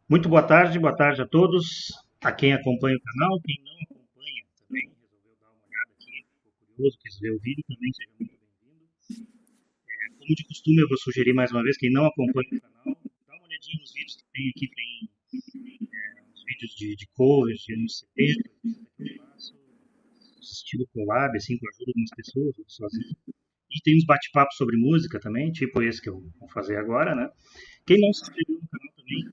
Muito boa tarde a todos, a quem acompanha o canal, quem não acompanha também, resolveu dar uma olhada aqui, ficou curioso, quis ver o vídeo também, seja muito bem-vindo. Como de costume, eu vou sugerir mais uma vez, quem não acompanha o canal, dá uma olhadinha nos vídeos que tem aqui, tem uns vídeos de covers, de anos 70, 80 que eu faço, estilo collab, assim, com a ajuda de umas pessoas, ou sozinho. E tem uns bate-papos sobre música também, tipo esse que eu vou fazer agora, né? Quem não se inscreveu no canal também,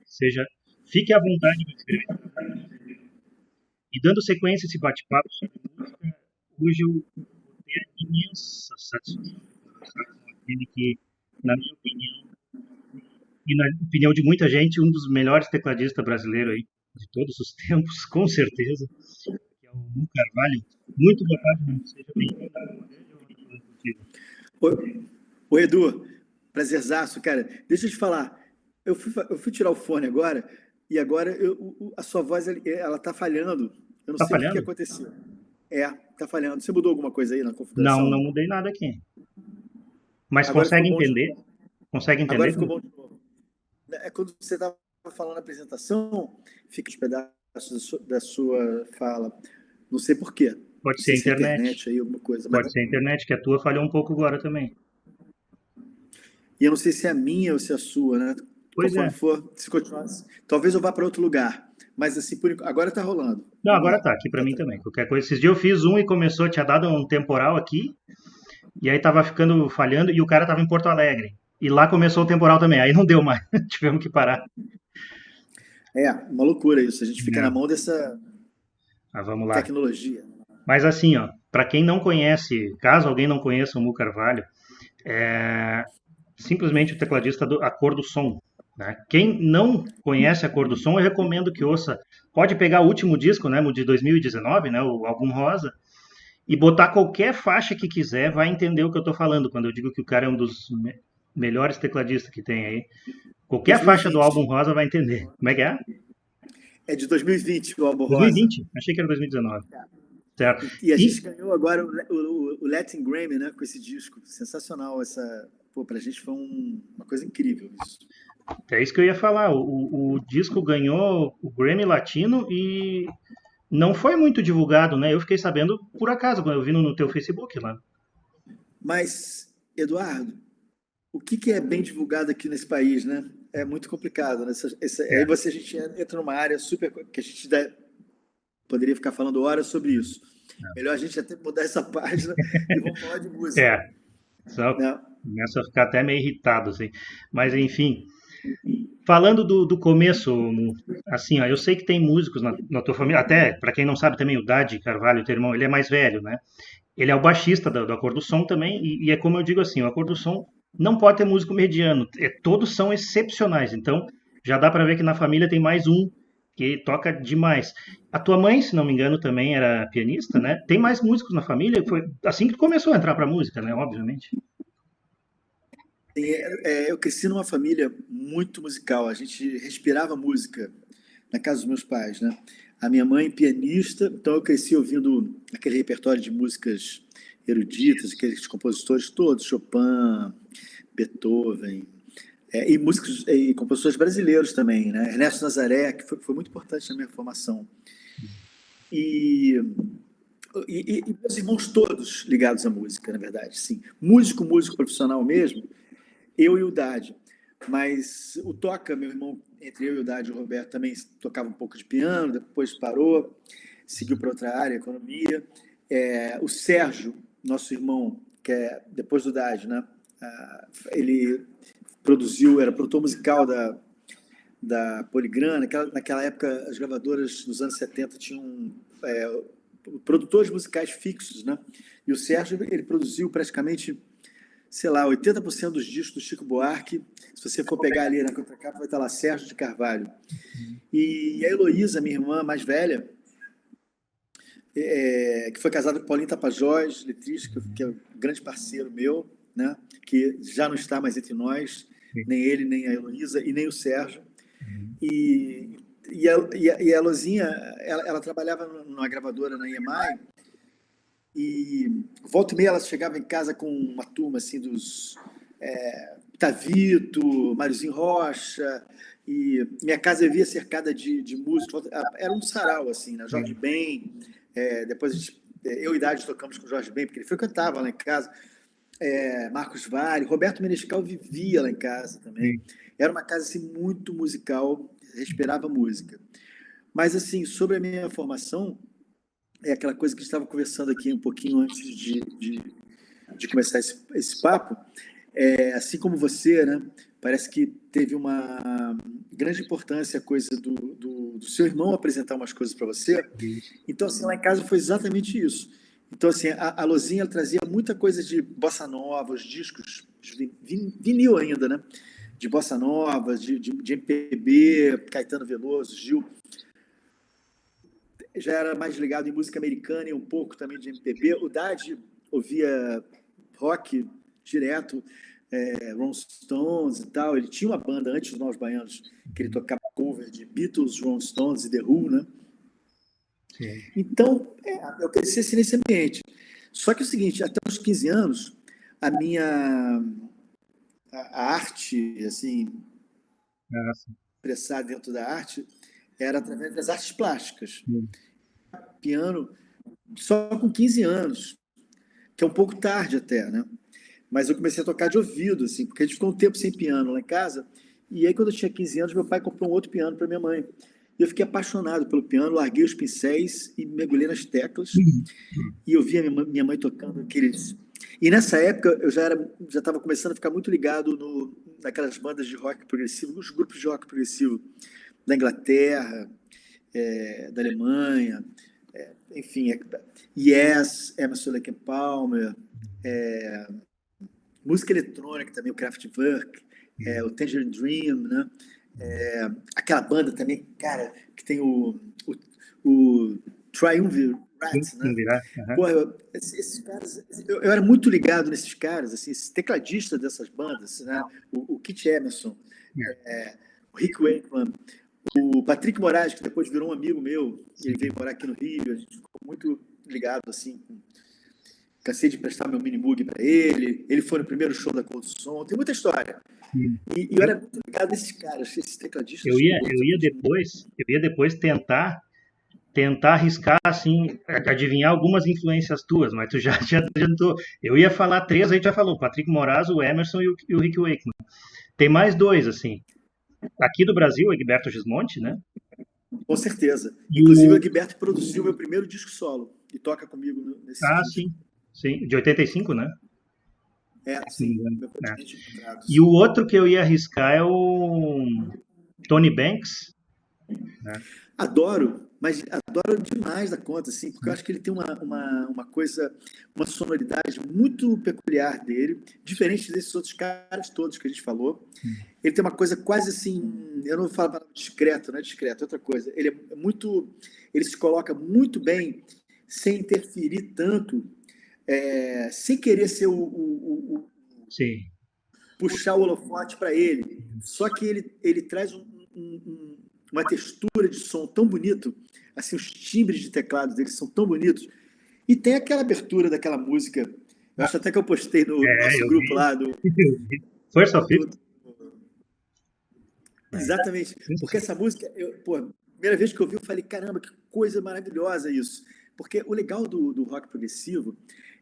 seja, fique à vontade para inscrever no canal. E dando sequência a esse bate-papo sobre música, hoje eu vou ter a imensa satisfação de conversar com aquele que, na minha opinião, e na opinião de muita gente, um dos melhores tecladistas brasileiros aí de todos os tempos, com certeza, que é o Mu Carvalho. Muito boa tarde, Mu. Seja bem-vindo. É uma grande honra estar falando contigo. Oi, Edu, prazerzaço, cara. Deixa eu te falar, eu fui tirar o fone agora e agora a sua voz ela tá falhando. Eu não Tá sei o que que falhando? aconteceu. Tá falhando. Você mudou alguma coisa aí na Não, configuração? não Não. mudei nada aqui. Mas Agora ficou consegue bom de entender? novo. Consegue Agora entender? ficou bom de novo. É quando você estava falando a apresentação, fica os pedaços da sua fala. Não sei por quê. Pode Não ser sei a se é internet. internet aí, alguma coisa. Pode ser a internet, que a tua falhou um pouco agora também. E eu não sei se é a minha ou se é a sua, né? Pois é. Conforme for, se continuar. Talvez eu vá para outro lugar. Mas assim, agora tá rolando. Não, Vamos agora lá. tá aqui pra Tá mim também. tranquilo. Qualquer coisa. Esses dias eu fiz um e começou, tinha dado um temporal aqui, e aí tava ficando falhando, e o cara tava em Porto Alegre. E lá começou o temporal também, aí não deu mais. Tivemos que parar. É, uma loucura isso. A gente fica na É, mão dessa mas vamos lá. tecnologia. Mas assim, ó, para quem não conhece, caso alguém não conheça o Mu Carvalho, é simplesmente o tecladista do A Cor do Som. Né? Quem não conhece A Cor do Som, eu recomendo que ouça. Pode pegar o último disco, né, de 2019, né, o álbum Rosa, e botar qualquer faixa que quiser, vai entender o que eu estou falando quando eu digo que o cara é um dos melhores tecladistas que tem aí. Qualquer faixa do álbum 2020. Rosa vai entender. Como é que é? É de 2020 o álbum Rosa. 2020? Achei que era 2019. Certo. E a E gente ganhou agora o Latin Grammy, né? Com esse disco. Sensacional essa. Pô, pra gente foi uma coisa incrível isso. é isso que eu ia falar. O disco ganhou o Grammy Latino e não foi muito divulgado, né? Eu fiquei sabendo por acaso, quando eu vi no teu Facebook lá. Mas, Eduardo, o que é bem divulgado aqui nesse país, né? É muito complicado, né? Aí É. a gente entra numa área super que a gente poderia ficar falando horas sobre isso. Melhor a gente até mudar essa página e vamos falar de música, É. Só né? começo a ficar até meio irritado, assim. Mas enfim, falando do começo, assim, ó, eu sei que tem músicos na tua família, até, para quem não sabe também, o Dade Carvalho, teu irmão, ele é mais velho, né? Ele é o baixista do Acordo do Som também, e é como eu digo assim, o Acordo do Som não pode ter músico mediano, todos são excepcionais, então já dá para ver que na família tem mais um que toca demais. A tua mãe, se não me engano, também era pianista, né? Tem mais músicos na família? Foi assim que tu começou a entrar para música, né? Obviamente. Eu cresci numa família muito musical. A gente respirava música na casa dos meus pais, né? A minha mãe pianista, então eu cresci ouvindo aquele repertório de músicas eruditas, aqueles compositores todos, Chopin, Beethoven, e músicos e compositores brasileiros também, né? Ernesto Nazaré, que foi muito importante na minha formação. E, e meus irmãos todos ligados à música, na verdade, sim. Músico profissional mesmo, eu e o Dade. Mas o Toca, meu irmão, entre eu e o Dade e o Roberto, também tocava um pouco de piano, depois parou, seguiu para outra área, economia. O Sérgio, nosso irmão, que é depois do Dade, né? Ele produziu, era produtor musical da Poligram. Naquela época, as gravadoras nos anos 70 tinham produtores musicais fixos, né? E o Sérgio, ele produziu praticamente, sei lá, 80% dos discos do Chico Buarque. Se você for pegar ali na contracapa, vai estar lá Sérgio de Carvalho. E a Heloísa, minha irmã mais velha, que foi casada com Paulinho Tapajós, letrista, que é um grande parceiro meu, né? Que já não está mais entre nós, nem ele, nem a Heloísa e nem o Sérgio. E a Lozinha, ela trabalhava numa gravadora na EMI, e volta e meia ela chegava em casa com uma turma assim dos Tavito, Máriozinho Rocha, e minha casa vivia cercada de músicos. Era um sarau, assim, né? Jorge Ben, depois eu e Idade tocamos com o Jorge Ben, porque ele frequentava lá em casa. Marcos Vale, Roberto Menescal vivia lá em casa também. Era uma casa assim, muito musical, respirava música. Mas, assim, sobre a minha formação, é aquela coisa que a gente estava conversando aqui um pouquinho antes de começar esse papo. Assim como você, né? Parece que teve uma grande importância a coisa do seu irmão apresentar umas coisas para você. Então, assim, lá em casa foi exatamente isso. Então, assim, a Lozinha ela trazia muita coisa de bossa nova, os discos, vinil ainda, né? De bossa nova, de MPB, Caetano Veloso, Gil. Já era mais ligado em música americana e um pouco também de MPB. O Dade ouvia rock direto, Rolling Stones e tal. Ele tinha uma banda antes dos Novos Baianos, que ele tocava cover de Beatles, Rolling Stones e The Who, né? Sim. Então, eu cresci assim nesse ambiente. Só que é o seguinte, até os 15 anos, a arte, assim, expressar dentro da arte, era através das artes plásticas. Piano só com 15 anos, que é um pouco tarde até, né? Mas eu comecei a tocar de ouvido, assim, porque a gente ficou um tempo sem piano lá em casa, e aí quando eu tinha 15 anos, meu pai comprou um outro piano para minha mãe. E eu fiquei apaixonado pelo piano, larguei os pincéis e mergulhei nas teclas, e eu via minha mãe tocando aqueles... E nessa época eu já estava começando a ficar muito ligado naquelas bandas de rock progressivo, os grupos de rock progressivo da Inglaterra, da Alemanha, enfim, Yes, Emerson Lake and Palmer, música eletrônica também, o Kraftwerk, o Tangerine Dream, né? Aquela banda também, cara, que tem o Triumvirate, né? Porra, esses caras, eu era muito ligado nesses caras, assim, esses tecladistas dessas bandas, né? O Keith Emerson, o Rick Wakeman, o Patrick Moraes, que depois virou um amigo meu, ele veio morar aqui no Rio, a gente ficou muito ligado, assim, cansei de prestar meu mini-bug para ele foi no primeiro show da Cold Som, tem muita história. E eu era muito ligado nesses caras, esses tecladistas. Eu ia depois tentar arriscar, assim, adivinhar algumas influências tuas, mas tu já adiantou. Eu ia falar 3, a gente já falou, o Patrick Moraes, o Emerson e o Rick Wakeman. Tem mais 2, assim. Aqui do Brasil, o Egberto Gismonti, né? Com certeza. Inclusive, o Egberto produziu meu primeiro disco solo e toca comigo nesse disco. Sim. De 85, né? Sim. E o outro que eu ia arriscar é o Tony Banks. Né? Adoro, mas adoro demais da conta, assim, porque eu acho que ele tem uma coisa, uma sonoridade muito peculiar dele, diferente desses outros caras todos que a gente falou. Ele tem uma coisa quase assim, eu não vou falar discreto, não é discreto, é outra coisa. Ele ele se coloca muito bem, sem interferir tanto, sem querer ser Sim. puxar o holofote para ele. Só que ele traz uma textura de som tão bonito, assim, os timbres de teclado dele são tão bonitos, e tem aquela abertura daquela música, eu acho até que eu postei no nosso grupo lá do... First of It. Exatamente, porque essa música, primeira vez que eu ouvi, eu falei, caramba, que coisa maravilhosa isso, porque o legal do rock progressivo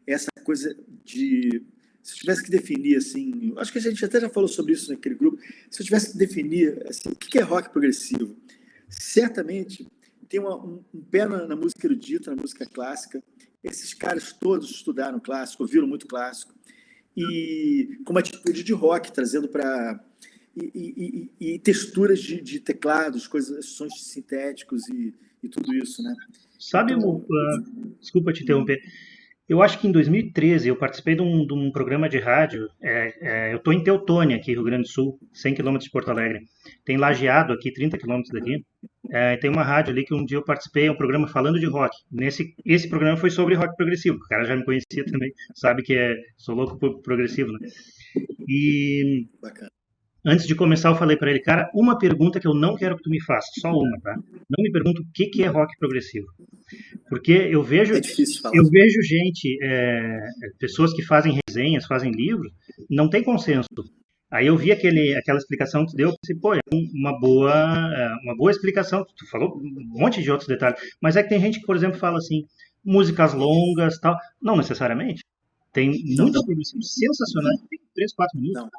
é essa coisa de... Se eu tivesse que definir, assim, acho que a gente até já falou sobre isso naquele grupo, se eu tivesse que definir, assim, o que é rock progressivo, certamente tem um pé na música erudita, na música clássica. Esses caras todos estudaram clássico, ouviram muito clássico, e com uma atitude de rock, trazendo para... E texturas de teclados, sons sintéticos e tudo isso, né? Sabe, então, desculpa te interromper, eu acho que em 2013 eu participei de um programa de rádio, eu estou em Teutônia, aqui, Rio Grande do Sul, 100 km de Porto Alegre. Tem Lajeado aqui, 30 km daqui. Tem uma rádio ali que um dia eu participei, um programa falando de rock. Esse programa foi sobre rock progressivo, o cara já me conhecia também, sabe que sou louco por progressivo, né? E antes de começar eu falei para ele, cara, uma pergunta que eu não quero que tu me faça, só uma, tá? Não me pergunta o que é rock progressivo. Porque eu vejo gente, pessoas que fazem resenhas, fazem livros, não tem consenso. Aí eu vi aquela explicação que tu deu, pensei, pô, uma boa explicação. Tu falou um monte de outros detalhes, mas é que tem gente que, por exemplo, fala assim, músicas longas, tal. Não necessariamente. Tem Não, muitas produções sensacionais que tem 3, 4 minutos, não. né?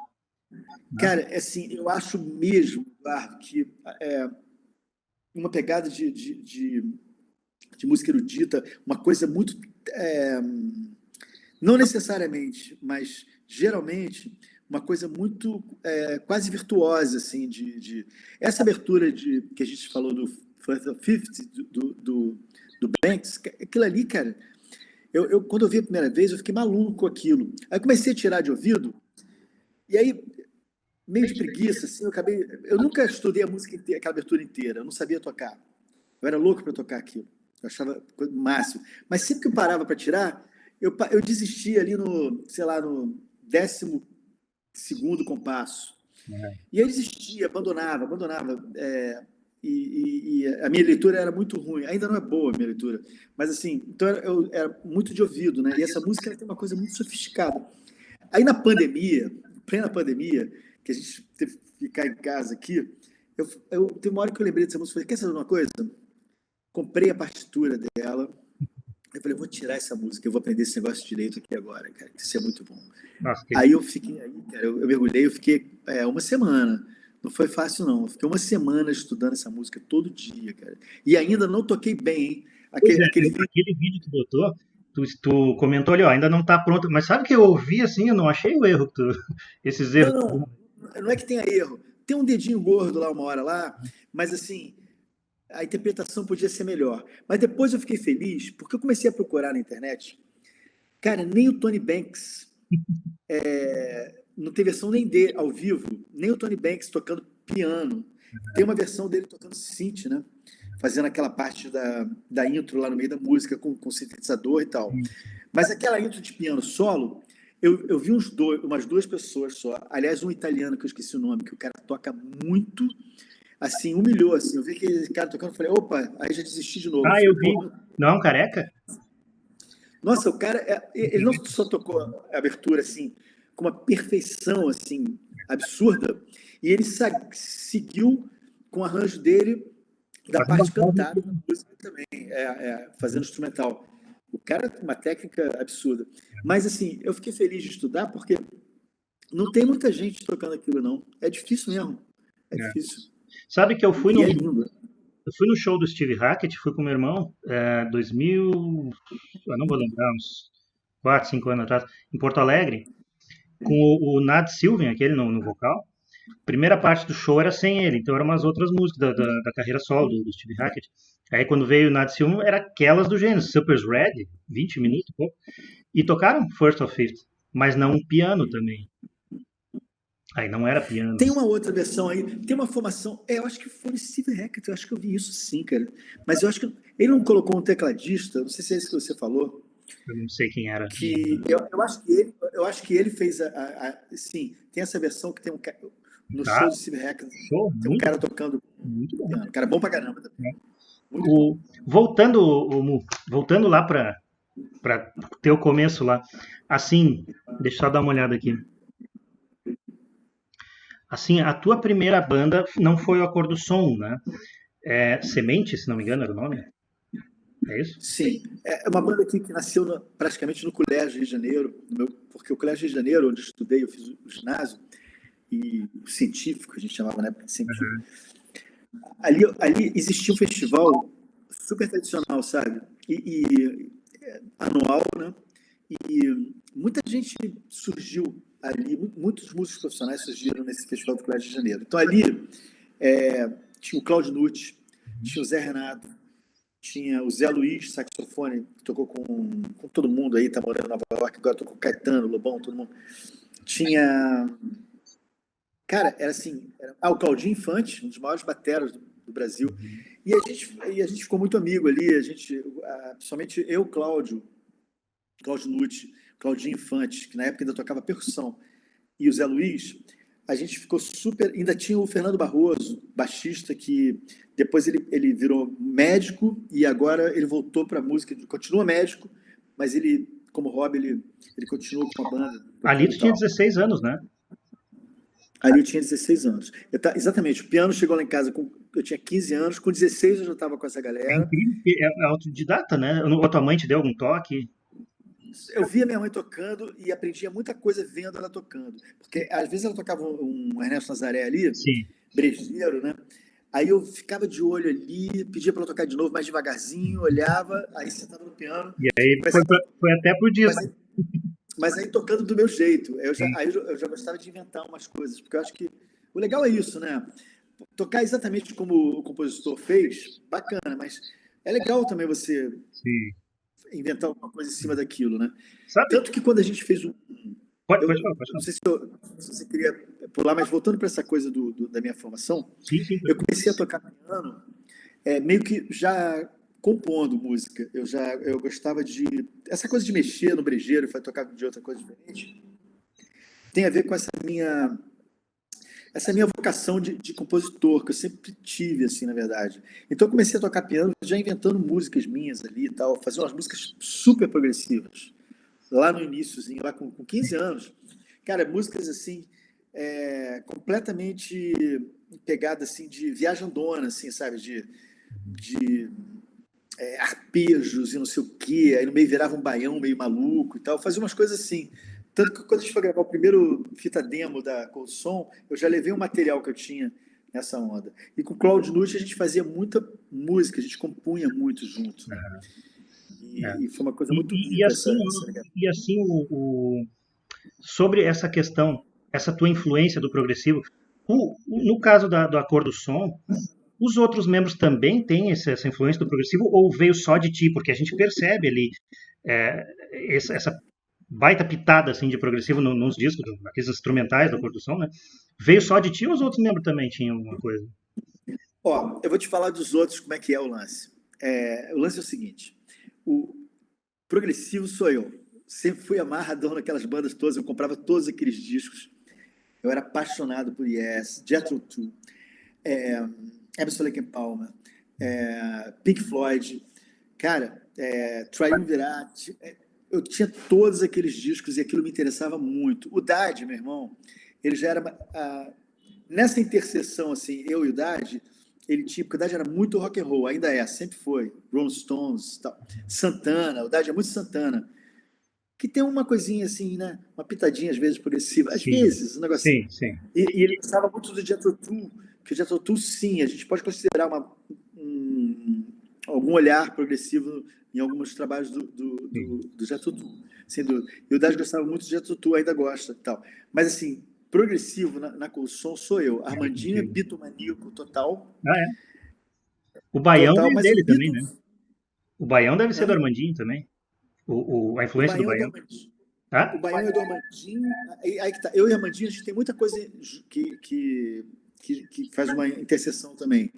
Cara, assim, eu acho mesmo, Eduardo, que é, uma pegada de música erudita, uma coisa muito. é, não necessariamente, mas geralmente, uma coisa muito quase virtuosa, assim, essa abertura que a gente falou do First of Fifth, do Banks, aquilo ali, cara, quando eu vi a primeira vez, eu fiquei maluco com aquilo. Aí eu comecei a tirar de ouvido, e aí, meio de preguiça, assim, eu nunca estudei a música inteira, aquela abertura inteira, eu não sabia tocar. Eu era louco para tocar aquilo. Eu achava o máximo. Mas sempre que eu parava para tirar, eu desistia ali no, sei lá, no 12º compasso. E eu desistia, abandonava. E a minha leitura era muito ruim. Ainda não é boa a minha leitura. Mas assim, então eu era muito de ouvido, né? E essa música ela tem uma coisa muito sofisticada. Aí na pandemia, plena pandemia, que a gente teve que ficar em casa aqui, tem uma hora que eu lembrei dessa música, falei, quer saber de uma coisa? Comprei a partitura dela. Eu falei, vou tirar essa música, eu vou aprender esse negócio direito aqui agora, cara, que isso é muito bom. Nossa, Aí eu fiquei, aí, cara, eu mergulhei, eu fiquei uma semana. Não foi fácil, não. Eu fiquei uma semana estudando essa música todo dia, cara. E ainda não toquei bem, hein? pois é, Aquele vídeo. aquele vídeo que tu botou, tu comentou ali, ó, ainda não tá pronto, mas sabe que eu ouvi assim, eu não achei o erro que tu, esses erros. Não, não, não é que tenha erro. Tem um dedinho gordo lá, uma hora lá, mas assim, a interpretação podia ser melhor. Mas depois eu fiquei feliz, porque eu comecei a procurar na internet. Cara, nem o Tony Banks não tem versão nem dele ao vivo, nem o Tony Banks tocando piano. Tem uma versão dele tocando synth, né? Fazendo aquela parte da intro lá no meio da música com sintetizador e tal. Mas aquela intro de piano solo, eu vi umas duas pessoas só. Aliás, um italiano que eu esqueci o nome, que o cara toca muito, assim, humilhou, assim. Eu vi aquele cara tocando, falei, opa, aí já desisti de novo. Eu Ah, eu falei, vi. pô, Não, careca? nossa, o cara, ele não só tocou a abertura assim, com uma perfeição assim absurda, e ele seguiu com o arranjo dele da Fazendo parte a voz cantada da no música também, fazendo instrumental. O cara tem uma técnica absurda. Mas assim, eu fiquei feliz de estudar porque não tem muita gente tocando aquilo, não. É difícil mesmo. É é. difícil. Sabe que E é lindo. eu fui no show do Steve Hackett, fui com meu irmão, 2000, eu não vou lembrar, uns 4, 5 anos atrás, em Porto Alegre, com o Nad Sylvian, aquele no vocal. Primeira parte do show era sem ele, então eram umas outras músicas da carreira solo do Steve Hackett. Aí quando veio o Nad Sylvian, era aquelas do gênero, Supper's Red, 20 minutos e pouco, e tocaram First of Fifth, mas não um piano também. Aí não era piano. Tem uma outra versão aí, tem uma formação. Eu acho que foi o Steve Hackett, eu acho que eu vi isso sim, cara. Mas eu acho que ele não colocou um tecladista, não sei se é isso que você falou, Eu não sei quem era. que eu acho que ele fez sim, tem essa versão que tem no Tá, show do Steve Hackett, show, tem um muito, cara tocando muito bom. piano, cara bom pra caramba também. Muito bom. Voltando lá para ter o começo lá, assim, deixa eu só dar uma olhada aqui. Assim, a tua primeira banda não foi o Acordo Som, né? Semente, se não me engano, era o nome? É isso? Sim, é uma banda aqui que nasceu praticamente no Colégio Rio de Janeiro, porque o Colégio Rio de Janeiro, onde eu estudei, eu fiz o ginásio, e o científico, a gente chamava na época de científico. Ali existia um festival super tradicional, sabe? E anual, né? E muita gente surgiu ali, muitos músicos profissionais surgiram nesse festival do Colégio de Janeiro. Então ali tinha o Claudio Nucci, tinha o Zé Renato, tinha o Zé Luiz, saxofone, que tocou com todo mundo aí, tá morando em Nova York, agora tocou com Caetano, Lobão, todo mundo. Tinha. Cara, era assim. O Claudinho Infante, um dos maiores bateras do Brasil. E a gente ficou muito amigo ali, principalmente eu, Cláudio Nucci, Claudinho Infante, que na época ainda tocava percussão, e o Zé Luiz, a gente ficou super. Ainda tinha o Fernando Barroso, baixista, que depois ele virou médico e agora ele voltou para a música, ele continua médico, mas como hobby, ele continua com a banda Ali tocando tu e tinha tal. 16 anos, né? Ali eu tinha 16 anos. Exatamente, o piano chegou lá em casa, eu tinha 15 anos, com 16 eu já estava com essa É galera. incrível, porque é autodidata, né? Ou a tua mãe te deu algum toque? Eu via minha mãe tocando e aprendia muita coisa vendo ela tocando. Porque às vezes ela tocava um Ernesto Nazaré ali, Sim. brejeiro, né? Aí eu ficava de olho ali, pedia para ela tocar de novo, mais devagarzinho, olhava, aí sentava no piano, E aí começava a tocar. foi até pro disco. Mas aí, mas aí tocando do meu jeito. Aí eu já gostava de inventar umas coisas, porque eu acho que o legal é isso, né? Tocar exatamente como o compositor fez, bacana, mas é legal também você Sim. inventar alguma coisa em cima daquilo, né? Sabe? Tanto que quando a gente fez um. Pode falar, pode Não falar. sei se você queria pular, mas voltando para essa coisa da minha formação, Sim, sim. eu comecei a tocar piano meio que já compondo música. Eu gostava de. Essa coisa de mexer no brejeiro e tocar de outra coisa diferente tem a ver com essa minha vocação de compositor, que eu sempre tive, assim, na verdade. Então eu comecei a tocar piano já inventando músicas minhas ali e tal, fazer umas músicas super progressivas. Lá no iníciozinho, lá com 15 anos. Cara, músicas assim, completamente pegada assim, de viajandona, assim, sabe? De arpejos e não sei o quê. Aí no meio virava um baião meio maluco e tal. Fazia umas coisas assim. Tanto que quando a gente foi gravar o primeiro fita demo da Cold Som, eu já levei um material que eu tinha nessa onda. E com o Claudio Nucci a gente fazia muita música, a gente compunha muito junto, né? É. E foi uma coisa muito E rica assim, essa ligação. e assim sobre essa questão, essa tua influência do progressivo, no caso do Acordo Som, os outros membros também têm essa influência do progressivo ou veio só de ti? Porque a gente percebe ali é, essa baita pitada assim, de progressivo nos discos, naqueles instrumentais da Acordo Som, né? Veio só de ti ou os outros membros também tinham alguma coisa? Ó, eu vou te falar dos outros, como é que é o lance. O lance é o seguinte: o progressivo sou eu. Sempre fui amarradão naquelas bandas todas, eu comprava todos aqueles discos. Eu era apaixonado por Yes, Jethro Tull, Emerson Lake and Palmer, Pink Floyd, cara, Triumvirate. Eu tinha todos aqueles discos e aquilo me interessava muito. O Dade, meu irmão, ele já era nessa interseção assim, eu e o Dade, ele tinha, porque o Dade era muito rock and roll, ainda sempre foi, Rolling Stones, tal. Santana, o Dade é muito Santana, que tem uma coisinha assim, né, uma pitadinha às vezes progressiva, às Sim, vezes, um negocinho. sim, sim. E ele gostava muito do Jethro Tull, que o Jethro Tull, sim, a gente pode considerar algum olhar progressivo em alguns trabalhos do Jethro Tull, sem dúvida. E o Daz gostava muito do Jethro Tull, ainda gosta tal. Mas, assim, progressivo na Colson sou eu. Armandinho é bitomaníaco total, Ah, é. O Baião total, veio mas o dele também, né? Beatles... O Baião deve ser do Hã? Armandinho também. A O influência do Baião é do Baião. Armandinho. O Tá? Baião é do Armandinho. Aí que tá. Eu e Armandinho, a gente tem muita coisa que faz uma interseção também.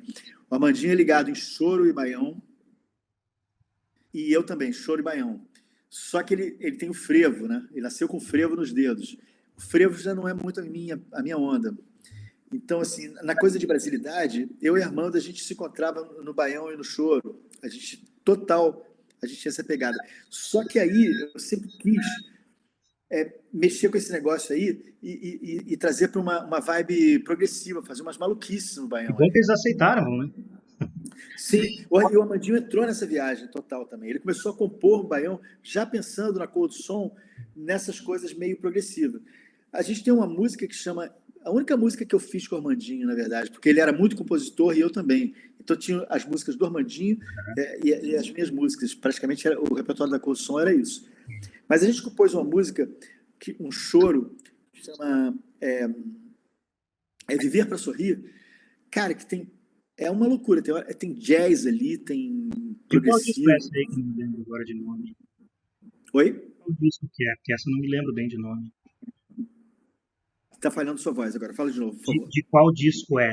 O Armandinho é ligado em choro e baião, e eu também, choro e baião. Só que ele tem o frevo, né? Ele nasceu com frevo nos dedos. O frevo já não é muito a minha onda. Então, assim, na coisa de brasilidade, eu e Armando, a gente se encontrava no baião e no choro. A gente tinha essa pegada. Só que aí, eu sempre quis mexer com esse negócio aí e trazer para uma vibe progressiva, fazer umas maluquices no Que baião bom que ali, eles né? aceitaram, né? Sim, e o Amandinho entrou nessa viagem total também. Ele começou a compor o baião já pensando na cor do som, nessas coisas meio progressivas. A gente tem uma música que chama... A única música que eu fiz com o Armandinho, na verdade, porque ele era muito compositor e eu também. Então tinha as músicas do Armandinho e as minhas músicas. Praticamente o repertório da Cor do Som era isso. Mas a gente compôs uma música, um choro, que chama Viver para Sorrir. Cara, que tem... É uma loucura. Tem jazz ali, tem De qual disco é essa progressivo. aí que eu não me lembro agora de nome? Oi? Qual disco que é? Porque essa eu não me lembro bem de nome. Tá falhando sua voz agora. Fala de novo, por favor. De qual disco é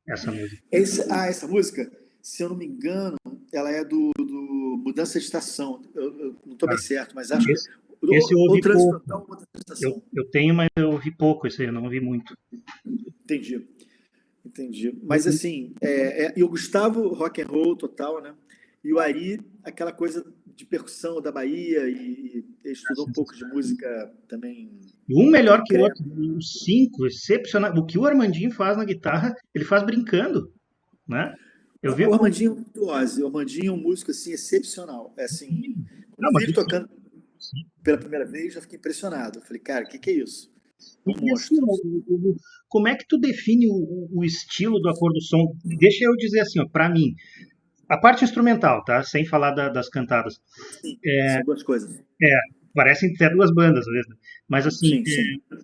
essa música? Essa música, se eu não me engano, ela é do Mudança de Estação. Eu não estou Ah, bem certo, mas acho que esse, esse eu ou ouvi Trânsito pouco. Total ou Mudança de Estação. Eu tenho, mas eu ouvi pouco esse aí, eu não ouvi muito. Entendi. Mas assim, e o Gustavo, rock and roll total, né? E o Ari, aquela coisa de percussão da Bahia, e ele estudou um pouco de música também Um melhor que o crema. outro. Os cinco, excepcional. O que o Armandinho faz na guitarra, ele faz brincando, né? Eu vi. O Armandinho é um virtuose, o Armandinho é um músico assim, excepcional. É assim, quando Não, eu vi mas ele tocando sim. pela primeira vez, já fiquei impressionado. Eu falei, cara, o que é isso? É um E assim, monstro. como é que tu define o estilo do acordo som? Deixa eu dizer assim, ó, para mim, a parte instrumental, tá? Sem falar das cantadas. Sim, são duas coisas. É, parecem até duas bandas mesmo. Mas assim, Sim, sim.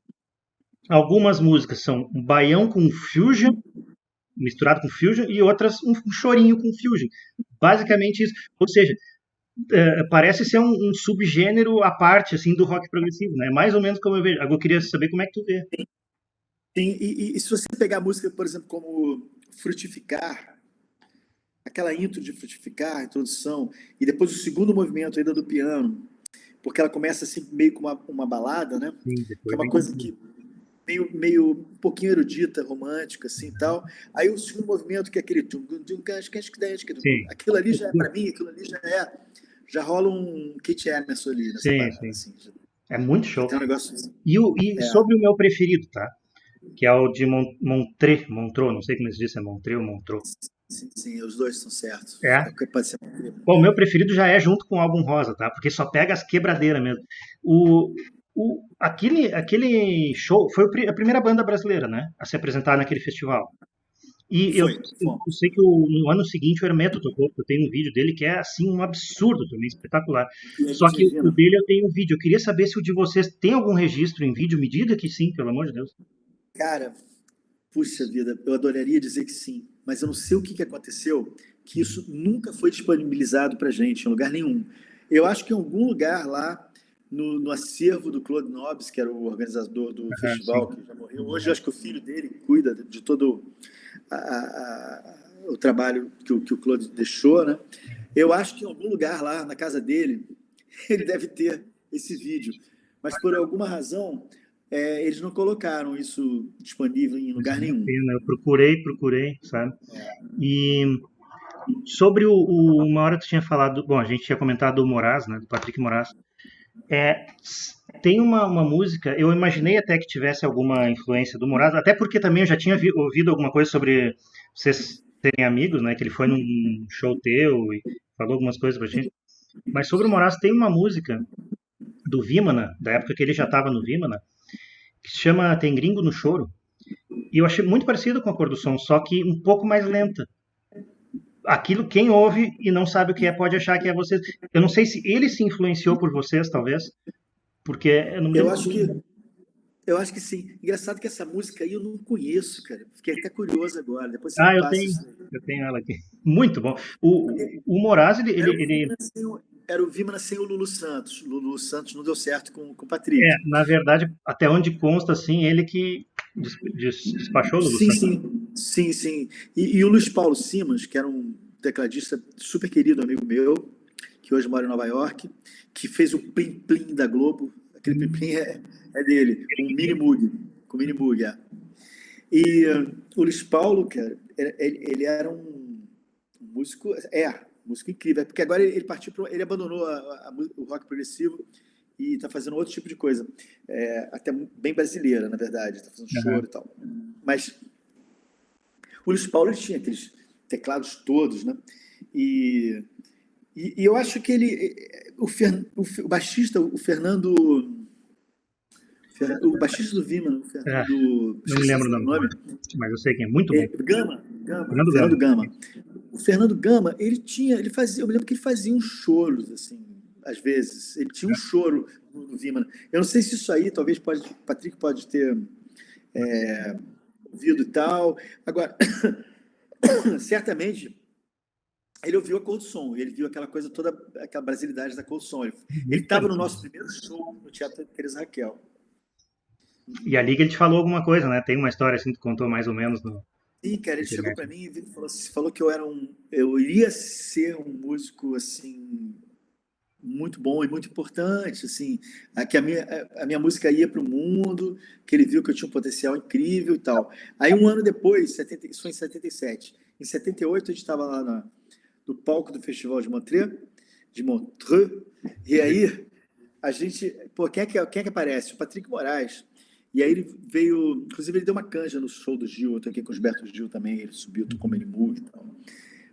algumas músicas são um baião com fusion, misturado com fusion, e outras um chorinho com fusion. Basicamente isso. Ou seja, parece ser um subgênero à parte assim do rock progressivo, né? Mais ou menos como eu vejo. Agora eu queria saber como é que tu vê. Sim, e se você pegar a música, por exemplo, como Frutificar, aquela intro de Frutificar, a introdução, e depois o segundo movimento ainda do piano, porque ela começa assim meio com uma balada, né? Sim, Que é depois uma vem. coisa que meio um pouquinho erudita, romântica, assim e tal. Aí o segundo movimento, que é aquele Sim, aquilo ali já é, para mim, aquilo ali já rola um Kit Emerson ali nessa sim, parada, sim. assim. É muito Já show. tem um negócio assim. E É, sobre o meu preferido, tá? Que é o de Montreux, não sei como se diz, se é Montreux ou Montreux. sim, sim, os dois estão certos. É. É o que pode ser. Bom, o meu preferido já é junto com o álbum Rosa, tá? Porque só pega as quebradeiras mesmo. O, aquele show foi a primeira banda brasileira, né? A se apresentar naquele festival. E Foi, eu fomos. sei que no ano seguinte o Hermeto tocou, porque eu tenho um vídeo dele que é assim um absurdo também, espetacular. E é Só que o divino. dele eu tenho um vídeo. Eu queria saber se o de vocês tem algum registro em vídeo. Me diga que sim, pelo amor de Deus. Cara, puxa vida, eu adoraria dizer que sim, mas eu não sei o que aconteceu, que isso nunca foi disponibilizado para gente em lugar nenhum. Eu acho que em algum lugar lá no acervo do Claude Nobis, que era o organizador do Ah, sim. festival, que já morreu, hoje eu acho que o filho dele cuida de todo o trabalho que o Claude deixou, né? Eu acho que em algum lugar lá na casa dele, ele deve ter esse vídeo, mas por alguma razão eles não colocaram isso disponível em Mas é lugar uma nenhum. pena. Eu procurei, sabe? E sobre uma hora tu tinha falado, bom, a gente tinha comentado do Moraes, né? Do Patrick Moraes. É, tem uma música, eu imaginei até que tivesse alguma influência do Moraes, até porque também eu já tinha ouvido alguma coisa sobre vocês serem amigos, né? Que ele foi num show teu e falou algumas coisas pra gente. Mas sobre o Moraes tem uma música do Vimana, da época que ele já estava no Vimana, que se chama Tem Gringo no Choro. E eu achei muito parecido com a Cor do Som, só que um pouco mais lenta. Aquilo, quem ouve e não sabe o que é, pode achar que é vocês. Eu não sei se ele se influenciou por vocês, talvez, porque eu não me Eu lembro. acho que eu acho que sim. Engraçado que essa música aí eu não conheço, cara. Fiquei até curioso agora. Depois você me Ah, passa isso aí. eu tenho ela aqui. Muito bom. O Moraes, Era o Vimana sem o Lulu Santos. Lulu Santos não deu certo com o Patrick. na verdade, até onde consta, assim, ele que despachou o Lulu Sim, Santos. sim, sim, sim. E o Luiz Paulo Simas, que era um tecladista super querido, amigo meu, que hoje mora em Nova York, que fez o Plim Plim da Globo. Aquele Plim Plim é dele, com o Mini Moog. Com o Mini Moog, é. E o Luiz Paulo, cara, ele era um músico, músico incrível, porque agora ele partiu ele abandonou o rock progressivo e está fazendo outro tipo de coisa, até bem brasileira, na verdade, está fazendo Aham. choro e tal. Mas o Luiz Paulo ele tinha aqueles teclados todos, né? E, e eu acho que o baixista, o baixista do Vima, o É, Fernando, não me esqueci lembro o o nome nome, também, mas eu sei quem é. Muito bom. Fernando Fernando Gama. Gama. O Fernando Gama, ele fazia, eu me lembro que ele fazia uns choros, assim, às vezes. Ele tinha um choro no Vima. Eu não sei se isso aí, talvez Patrick pode ter ouvido e tal. Agora, certamente, ele ouviu a Cold Som, ele viu aquela coisa toda, aquela brasilidade da Cold Som. Ele Muito estava no parecido. nosso primeiro show no Teatro Teresa Raquel. E ali que ele te falou alguma coisa, né? Tem uma história assim que tu contou mais ou menos no Sim, cara, na ele chegou internet. para mim e falou que eu iria ser um músico assim muito bom e muito importante, assim, que a minha música ia para o mundo, que ele viu que eu tinha um potencial incrível e tal. Aí um ano depois, isso foi em 77. Em 78 a gente estava lá do palco do Festival de Montreux, e aí a gente, pô, quem é que aparece? O Patrick Moraes. E aí ele veio, inclusive ele deu uma canja no show do Gil, eu toquei com o Gilberto Gil também, ele subiu, tocou Menimu e tal.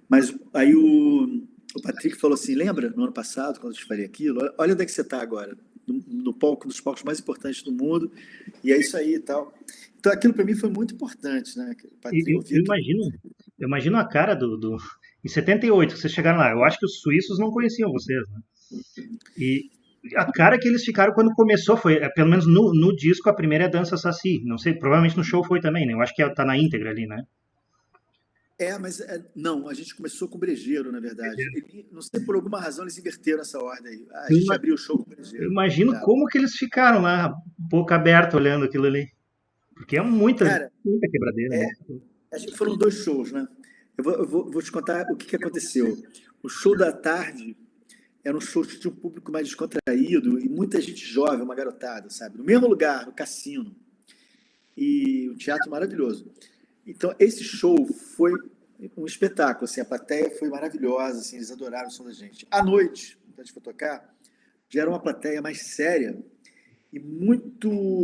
Mas aí o Patrick falou assim, lembra no ano passado, quando eu te falei aquilo? Olha onde é que você está agora, no palco, dos palcos mais importantes do mundo, e é isso aí e tal. Então aquilo para mim foi muito importante, né? Patrick, Eu imagino a cara Em 78, vocês chegaram lá. Eu acho que os suíços não conheciam vocês, né? E a cara que eles ficaram quando começou foi, pelo menos no disco, a primeira é Dança Saci. Não sei, provavelmente no show foi também, né? Eu acho que tá na íntegra ali, né? Mas não, a gente começou com o Brejeiro, na verdade. Não sei, por alguma razão eles inverteram essa ordem aí. A gente abriu o show com o Eu Brejeiro. imagino como que eles ficaram lá, boca aberta, olhando aquilo ali. Porque é Cara, muita quebradeira, né? acho que foram 2 shows, né? Eu vou te contar o que aconteceu. O show da tarde era um show que tinha um público mais descontraído e muita gente jovem, uma garotada, sabe? No mesmo lugar, no cassino. E um teatro maravilhoso. Então, esse show foi um espetáculo, assim, a plateia foi maravilhosa, assim, eles adoraram o som da gente. À noite, quando a gente foi tocar, já era uma plateia mais séria e muito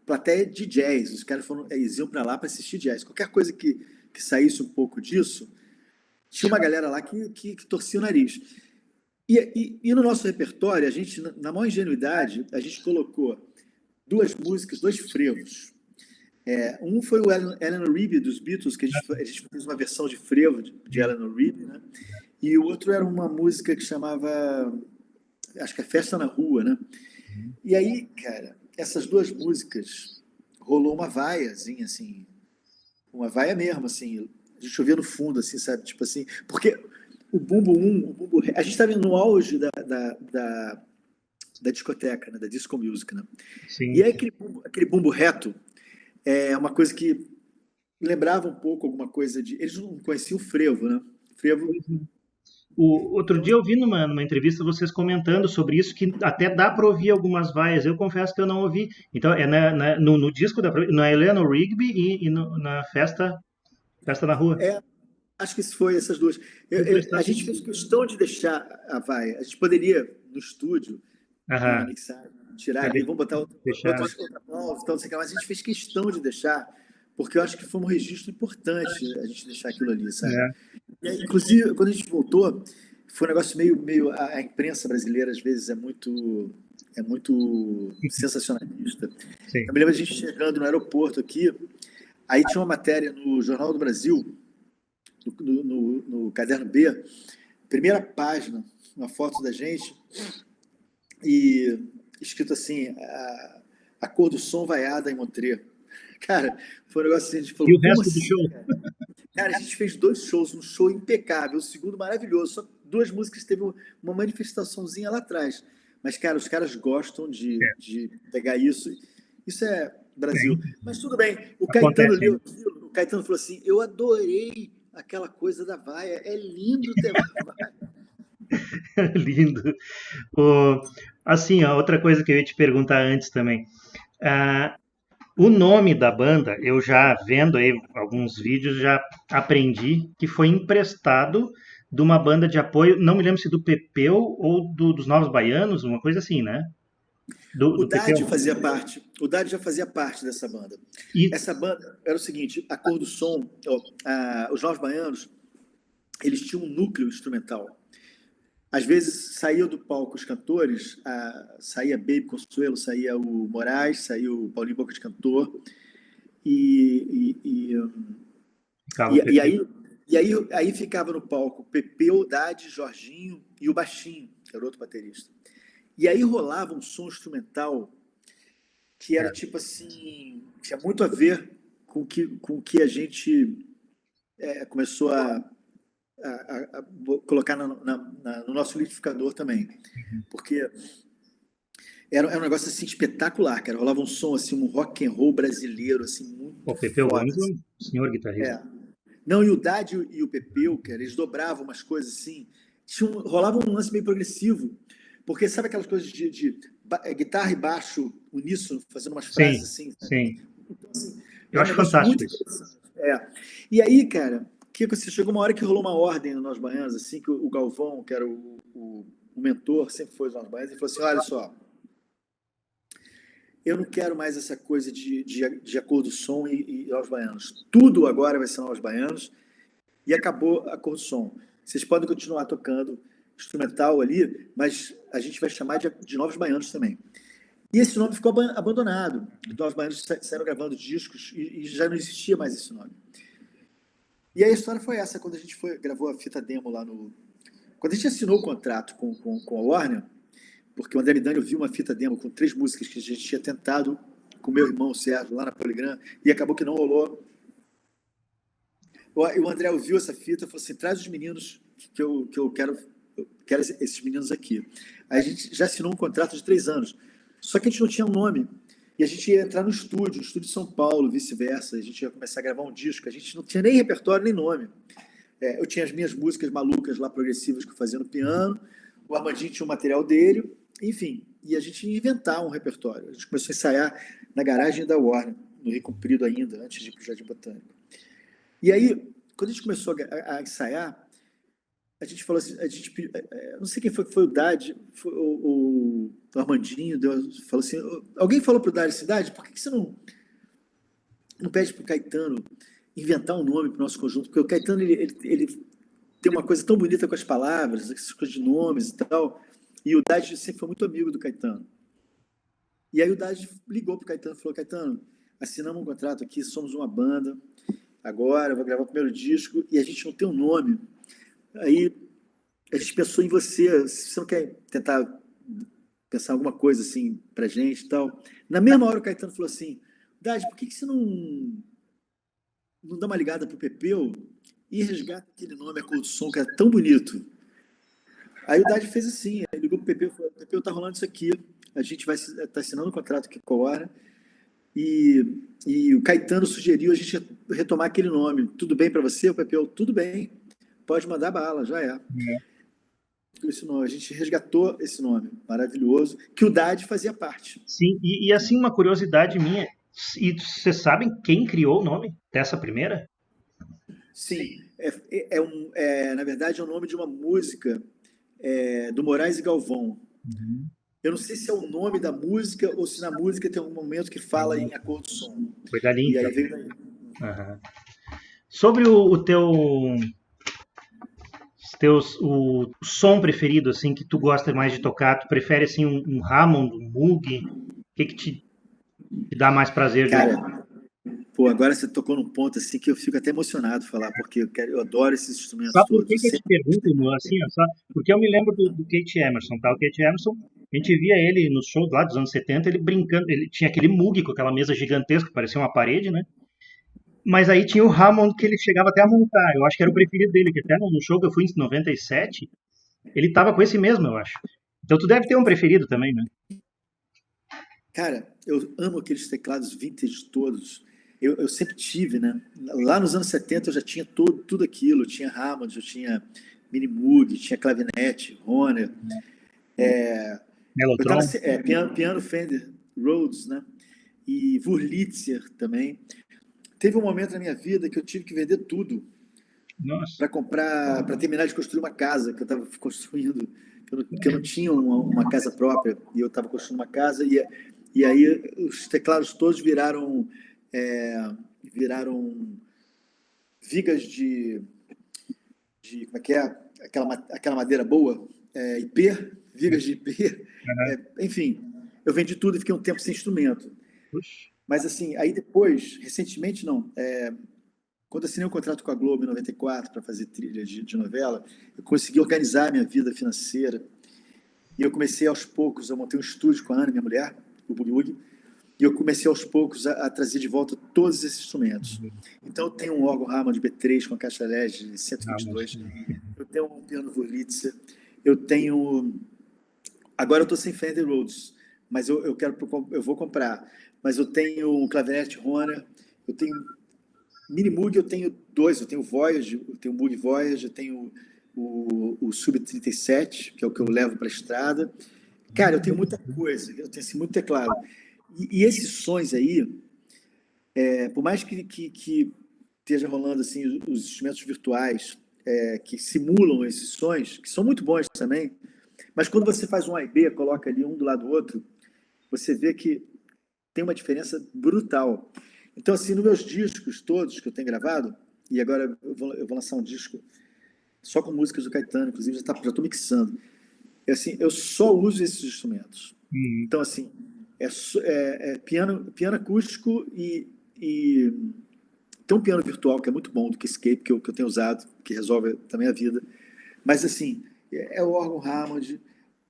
plateia de jazz. Os caras eles iam para lá para assistir jazz. Qualquer coisa que saísse um pouco disso, tinha uma galera lá que torcia o nariz. E no nosso repertório, a gente, na maior ingenuidade, a gente colocou 2 músicas, 2 frevos. Um foi o Eleanor Rigby dos Beatles, que a gente fez uma versão de frevo de Eleanor Rigby, né? E o outro era uma música que chamava, acho que é Festa na Rua, né? E aí, cara, essas 2 músicas rolou uma vaiazinha, assim, uma vaia mesmo, assim, a gente ouvia no fundo, assim, sabe? Tipo assim, porque o bumbo 1, a gente estava no auge da discoteca, né? Da disco music, né? Sim. E aí aquele bumbo reto é uma coisa que lembrava um pouco alguma coisa de... Eles não conheciam o frevo, né? Frevo... Outro dia eu vi numa entrevista vocês comentando sobre isso, que até dá para ouvir algumas vaias. Eu confesso que eu não ouvi. Então, no disco na Eleanor Rigby e na Festa na Rua. Acho que isso foi essas 2. A gente fez questão de deixar a vaia. A gente poderia, no estúdio, na mixagem, tirar ali, vamos botar outra voz, não sei o que, mas a gente fez questão de deixar, porque eu acho que foi um registro importante a gente deixar aquilo ali, sabe? E aí, inclusive, quando a gente voltou, foi um negócio meio a imprensa brasileira, às vezes, é muito sensacionalista. Sim. Eu me lembro de a gente chegando no aeroporto aqui, aí tinha uma matéria no Jornal do Brasil, no Caderno B, primeira página, uma foto da gente, e escrito assim, a cor do som vaiada em Montreux. Cara, foi um negócio assim, a gente falou... E o resto do show? Cara, a gente fez 2 shows, um show impecável, o segundo maravilhoso, só 2 músicas, teve uma manifestaçãozinha lá atrás. Mas, cara, os caras gostam de pegar isso. Isso é Brasil. Mas tudo bem, o Caetano leu aquilo, o Caetano falou assim, eu adorei aquela coisa da vaia, é lindo ter vaia. Lindo. Assim, a outra coisa que eu ia te perguntar antes também. O nome da banda, eu já vendo aí alguns vídeos, já aprendi que foi emprestado de uma banda de apoio, não me lembro se do Pepeu ou dos Novos Baianos, uma coisa assim, né? O Dade fazia parte. O Dade já fazia parte dessa banda. Essa banda era o seguinte, a cor do som, os Novos Baianos, eles tinham um núcleo instrumental. Às vezes saíam do palco os cantores, saía Baby Consuelo, saía o Moraes, saía o Paulinho Boca de Cantor, e aí ficava no palco Pepeu, Dade, Jorginho e o Baixinho, que era outro baterista. E aí rolava um som instrumental que era tipo assim, tinha muito a ver com o que a gente começou a colocar no nosso liquidificador também, porque era um negócio assim espetacular, cara. Rolava um som assim, um rock and roll brasileiro assim muito o Pepeu foda. Assim. Senhor guitarrista. Não, e o Dade e o Pepeu, cara, eles dobravam umas coisas assim, rolava um lance meio progressivo, porque sabe aquelas coisas de guitarra e baixo uníssono, fazendo umas frases assim? Sim. Então, assim, eu acho fantástico isso. E aí, cara, que você chegou uma hora que rolou uma ordem no Nós Baianos, assim, que o Galvão, que era o mentor, sempre foi os Nós Baianos, ele falou assim, olha só, eu não quero mais essa coisa de acordo som e Nós Baianos. Tudo agora vai ser Nós Baianos e acabou acordo som. Vocês podem continuar tocando instrumental ali, mas a gente vai chamar de Novos Baianos também. E esse nome ficou abandonado. Os Novos Baianos saíram gravando discos e já não existia mais esse nome. E aí a história foi essa, quando a gente gravou a fita demo lá no... Quando a gente assinou o contrato com a Warner, porque o André Midani viu uma fita demo com 3 músicas que a gente tinha tentado com meu irmão Sérgio lá na Polygram, e acabou que não rolou. O André ouviu essa fita e falou assim, traz os meninos que eu quero esses meninos aqui. Aí a gente já assinou um contrato de 3 anos, só que a gente não tinha um nome. E a gente ia entrar no estúdio de São Paulo, vice-versa, a gente ia começar a gravar um disco, a gente não tinha nem repertório, nem nome. Eu tinha as minhas músicas malucas lá, progressivas, que eu fazia no piano, o Armandinho tinha o material dele, enfim, e a gente ia inventar um repertório. A gente começou a ensaiar na garagem da Warner, no Rio Comprido ainda, antes de ir para o Jardim Botânico. E aí, quando a gente começou a ensaiar, a gente falou assim, não sei quem foi o Dade, o Armandinho, falou assim, alguém falou para o Dade assim, Dade, por que você não pede para o Caetano inventar um nome para o nosso conjunto? Porque o Caetano, ele tem uma coisa tão bonita com as palavras, essas coisas de nomes e tal, e o Dade sempre foi muito amigo do Caetano. E aí o Dade ligou para o Caetano e falou, Caetano, assinamos um contrato aqui, somos uma banda, agora eu vou gravar o primeiro disco, e a gente não tem um nome. Aí a gente pensou em você, se você não quer tentar pensar alguma coisa assim pra gente e tal. Na mesma hora o Caetano falou assim, Dade, por que você não dá uma ligada pro Pepeu e resgata aquele nome, Acordo Som, que é tão bonito? Aí o Dade fez assim, ele ligou pro Pepeu e falou, Pepeu, tá rolando isso aqui, a gente vai estar assinando um contrato aqui com a Warner, e o Caetano sugeriu a gente retomar aquele nome. Tudo bem para você, o Pepeu? Tudo bem. Pode mandar bala, já é. Esse nome, a gente resgatou esse nome maravilhoso, que o Dade fazia parte. Sim, e assim, uma curiosidade minha, e vocês sabem quem criou o nome dessa primeira? Sim, na verdade é o nome de uma música do Moraes e Galvão. Uhum. Eu não sei se é o nome da música ou se na música tem algum momento que fala em acordo som. Foi dali, e então. aí veio daí. Uhum. Sobre o som preferido, assim, que tu gosta mais de tocar, tu prefere, assim, um Hammond, um Moog? O que te dá mais prazer? Cara, pô, agora você tocou num ponto assim que eu fico até emocionado falar, porque eu adoro esses instrumentos Sabe por todos. que eu te pergunto, Lu, assim, ó, porque eu me lembro do Keith Emerson, tá? O Keith Emerson, a gente via ele nos shows lá dos anos 70, ele brincando, ele tinha aquele Moog com aquela mesa gigantesca, que parecia uma parede, né? Mas aí tinha o Hammond que ele chegava até a montar. Eu acho que era o preferido dele, que até no show que eu fui em 97, ele tava com esse mesmo, eu acho. Então tu deve ter um preferido também, né? Cara, eu amo aqueles teclados vintage todos. Eu sempre tive, né? Lá nos anos 70 eu já tinha tudo aquilo. Eu tinha Hammond, eu tinha Mini Moog, tinha clavinete, Hohner. Mellotron. Piano Fender Rhodes, né? E Wurlitzer também. Teve um momento na minha vida que eu tive que vender tudo para terminar de construir uma casa que eu estava construindo, que eu não tinha uma casa própria, e eu estava construindo uma casa, e aí os teclados todos viraram vigas de como é que é? Aquela madeira boa, IP, vigas de IP, enfim, eu vendi tudo e fiquei um tempo sem instrumento. Mas assim, aí depois, recentemente não, quando assinei um contrato com a Globo em 94 para fazer trilha de novela, eu consegui organizar a minha vida financeira, e eu comecei aos poucos, eu montei um estúdio com a Ana, minha mulher, o Boogie Woogie, e eu comecei aos poucos a trazer de volta todos esses instrumentos. Então eu tenho um órgão Hammond B3 com a caixa LED 122, eu tenho um piano Wurlitzer, eu tenho... Agora eu estou sem Fender Rhodes, mas eu vou comprar. Mas eu tenho um clavinete Hohner, eu tenho Mini Moog, eu tenho 2, eu tenho o Voyage, eu tenho o Moog Voyage, eu tenho o Sub 37, que é o que eu levo para a estrada. Cara, eu tenho muita coisa, eu tenho assim, muito teclado. E esses sons aí, por mais que esteja rolando assim os instrumentos virtuais que simulam esses sons, que são muito bons também, mas quando você faz um A e B, coloca ali um do lado do outro, você vê que tem uma diferença brutal. Então, assim, nos meus discos todos que eu tenho gravado, e agora eu vou lançar um disco só com músicas do Caetano, inclusive já estou mixando. Assim, eu só uso esses instrumentos. Então, assim, piano acústico e tem um piano virtual que é muito bom, do Keyscape, que eu tenho usado, que resolve também a vida. Mas, assim, é o órgão Hammond,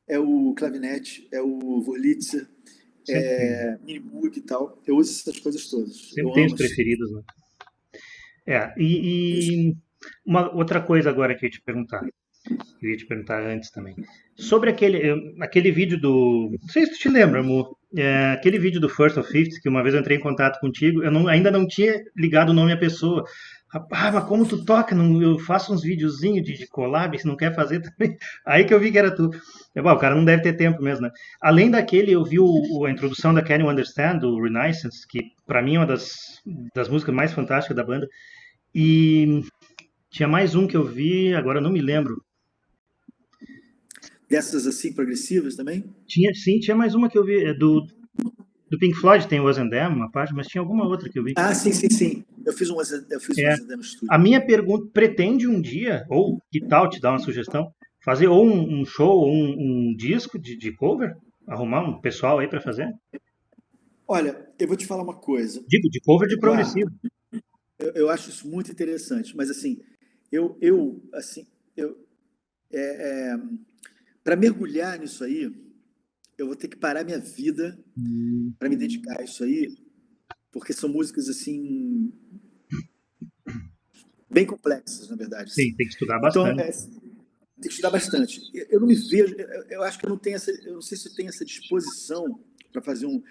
é o clavinete, é o Wurlitzer, Mini Moog e tal. Eu uso essas coisas todas. Sempre Eu tem os amo. preferidos, né? E uma outra coisa agora que eu ia te perguntar antes também. Sobre aquele vídeo do. Não sei se tu te lembra, amor. Aquele vídeo do First of Fifth, que uma vez eu entrei em contato contigo, ainda não tinha ligado o nome à pessoa. Rapaz, mas como tu toca? Eu faço uns videozinhos de collab, se não quer fazer também. Aí que eu vi que era tu. O cara não deve ter tempo mesmo, né? Além daquele, eu vi a introdução da Can You Understand, do Renaissance, que pra mim é uma das músicas mais fantásticas da banda. E tinha mais um que eu vi, agora eu não me lembro. Dessas assim, progressivas também? Tinha mais uma que eu vi, do Pink Floyd, tem o Wasn't Them, uma parte, mas tinha alguma outra que eu vi. Ah, sim. Eu fiz um no estúdio. A minha pergunta, pretende um dia, ou que tal, te dar uma sugestão, fazer ou um show, ou um disco de cover? Arrumar um pessoal aí pra fazer? Olha, eu vou te falar uma coisa. Digo, de cover de Eduardo, progressivo. eu acho isso muito interessante, mas assim, para mergulhar nisso aí, eu vou ter que parar minha vida para me dedicar a isso aí, porque são músicas assim bem complexas, na verdade. Sim, Assim. tem que estudar Então, bastante. tem que estudar bastante. Eu não me vejo, eu acho que eu não tenho eu não sei se eu tenho essa disposição para fazer um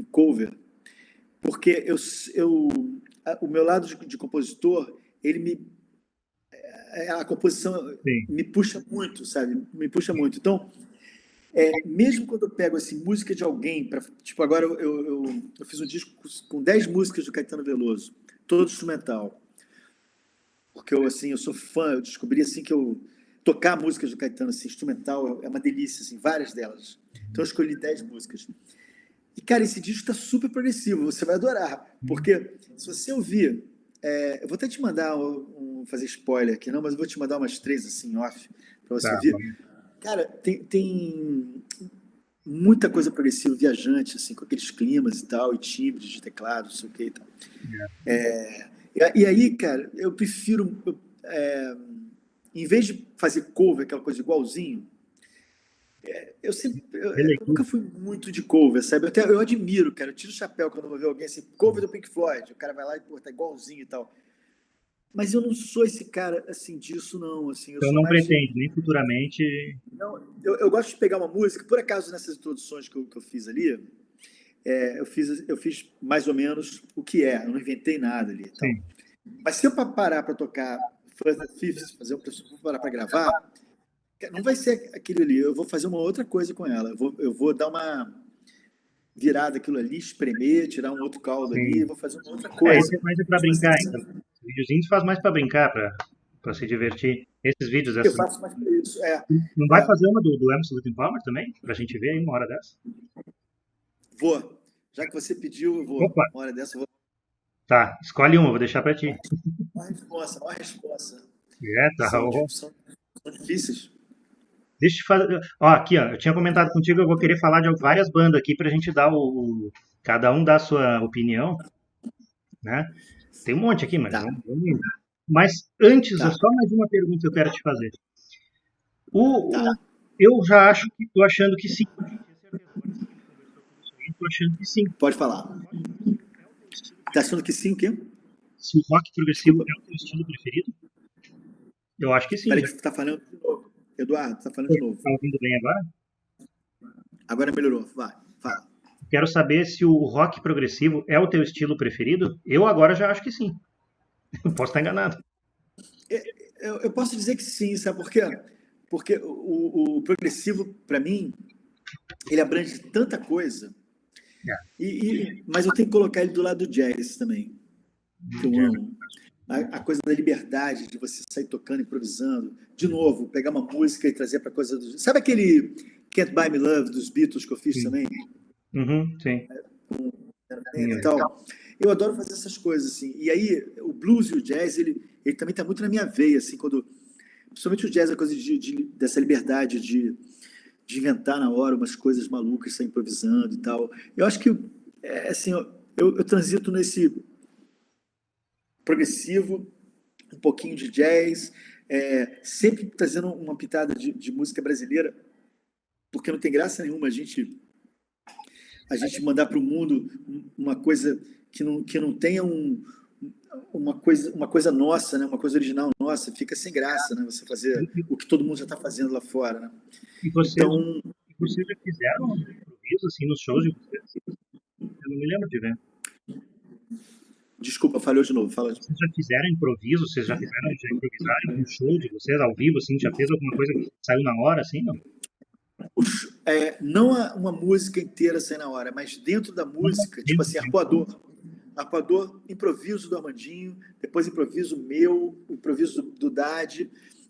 cover, porque o meu lado de compositor, a composição Sim. me puxa muito, sabe? Me puxa muito. Então, mesmo quando eu pego assim, música de alguém, tipo, agora eu fiz um disco com 10 músicas do Caetano Veloso, todo instrumental. Porque eu sou fã, eu descobri assim que tocar músicas do Caetano assim, instrumental é uma delícia, assim, várias delas. Então eu escolhi 10 músicas. E, cara, esse disco está super progressivo, você vai adorar. Porque se você ouvir, eu vou até te mandar fazer spoiler aqui, não, mas eu vou te mandar umas 3 assim, off, para você ouvir. Cara, tem muita coisa progressiva, viajante, assim, com aqueles climas e tal, e timbres de teclado, não sei o que e tal. E aí, cara, eu prefiro, em vez de fazer cover, aquela coisa igualzinho, eu nunca fui muito de cover, sabe? Eu admiro, cara, eu tiro o chapéu quando eu vou ver alguém assim, cover do Pink Floyd, o cara vai lá e, pô, tá igualzinho e tal. Mas eu não sou esse cara, assim, disso não, assim. Então não pretende, nem futuramente. Não, eu gosto de pegar uma música, por acaso nessas introduções que eu fiz ali, eu fiz mais ou menos o que eu não inventei nada ali. Então. Mas se eu parar para tocar First and Fifth, vou parar para gravar, não vai ser aquilo ali, eu vou fazer uma outra coisa com ela, eu vou dar uma virada aquilo ali, espremer, tirar um outro caldo ali, vou fazer uma outra coisa. Isso é mais para brincar, então. Os videozinhos faz mais para brincar, para se divertir. Esses vídeos... Eu faço mais para isso, Não vai fazer uma do Absolute Power também? Pra gente ver aí uma hora dessa? Vou. Já que você pediu, eu vou. Opa. Uma hora dessa eu vou. Tá, escolhe uma, vou deixar pra ti. Uma resposta. Tá. São difíceis. Deixa eu te fazer. Ó, aqui, ó, eu tinha comentado contigo, eu vou querer falar de várias bandas aqui pra gente dar cada um dar a sua opinião, né? Tem um monte aqui, mas vamos indo. Mas antes, só mais uma pergunta que eu quero te fazer. Eu já acho que tô achando que sim. Tô achando que sim. Pode falar. Tá achando que sim, o quê? Se o rock progressivo é o teu estilo preferido? Eu acho que sim. Peraí, que você tá falando de novo. Eduardo, tá falando de novo. Tá ouvindo bem agora? Agora melhorou. Vai, fala. Quero saber se o rock progressivo é o teu estilo preferido. Eu agora já acho que sim. Posso estar enganado. Eu posso dizer que sim, sabe por quê? Porque o progressivo, para mim, ele abrange tanta coisa. Mas eu tenho que colocar ele do lado do jazz também. que eu Jazz. amo. A coisa da liberdade, de você sair tocando, improvisando. De novo, pegar uma música e trazer para coisa do... Sabe aquele Can't Buy Me Love dos Beatles que eu fiz Sim. também? Uhum, sim. E tal. Eu adoro fazer essas coisas, assim. E aí, o blues e o jazz, ele também está muito na minha veia, assim, quando... Principalmente o jazz, a coisa dessa liberdade de inventar na hora umas coisas malucas, sair improvisando e tal. Eu acho que, assim, eu transito nesse progressivo, um pouquinho de jazz, sempre trazendo uma pitada de música brasileira, porque não tem graça nenhuma a gente mandar para o mundo uma coisa que não tenha uma coisa nossa, né? Uma coisa original nossa, fica sem graça, né? Você fazer E, o que todo mundo já está fazendo lá fora, né? e vocês, Então, e vocês já fizeram improviso assim nos shows de vocês? Eu não me lembro de ver. desculpa, falhou de novo. Fala. Vocês já fizeram improviso? Vocês já improvisaram em algum show de vocês ao vivo, assim? Já fez alguma coisa que saiu na hora, assim, não? Não uma música inteira sem na hora, mas dentro da música, tipo assim, Sim. arpoador, improviso do Armandinho, depois improviso meu, improviso do Dade.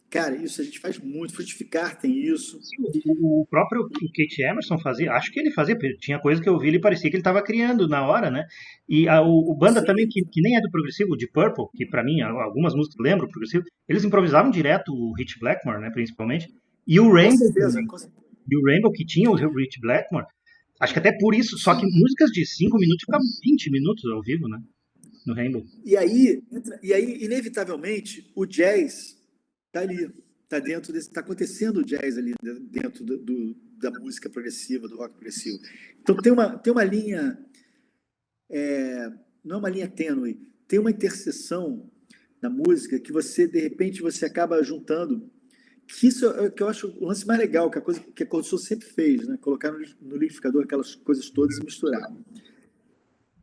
Cara, isso a gente faz muito, Frutificar tem isso. Sim, o próprio Kate Emerson fazia, acho que ele fazia, porque tinha coisa que eu vi, ele parecia que ele estava criando na hora, né? E o banda também, Sim, que nem é do progressivo, o Deep Purple, que pra mim, algumas músicas lembram o progressivo, eles improvisavam direto o Rich Blackmore, né, principalmente, e o com Rainbow certeza. também. E o Rainbow, que tinha o Rich Blackmore, acho que até por isso, só que músicas de 5 minutos ficam 20 minutos ao vivo, né, no Rainbow. E aí, inevitavelmente, o jazz tá ali, tá dentro desse, tá acontecendo o jazz ali dentro da música progressiva, do rock progressivo. Então tem uma linha, não é uma linha tênue, tem uma interseção na música que você, de repente, você acaba juntando, que isso é o que eu acho o lance mais legal, que a coisa que a Corso sempre fez, né? Colocar no liquidificador aquelas coisas todas e misturar.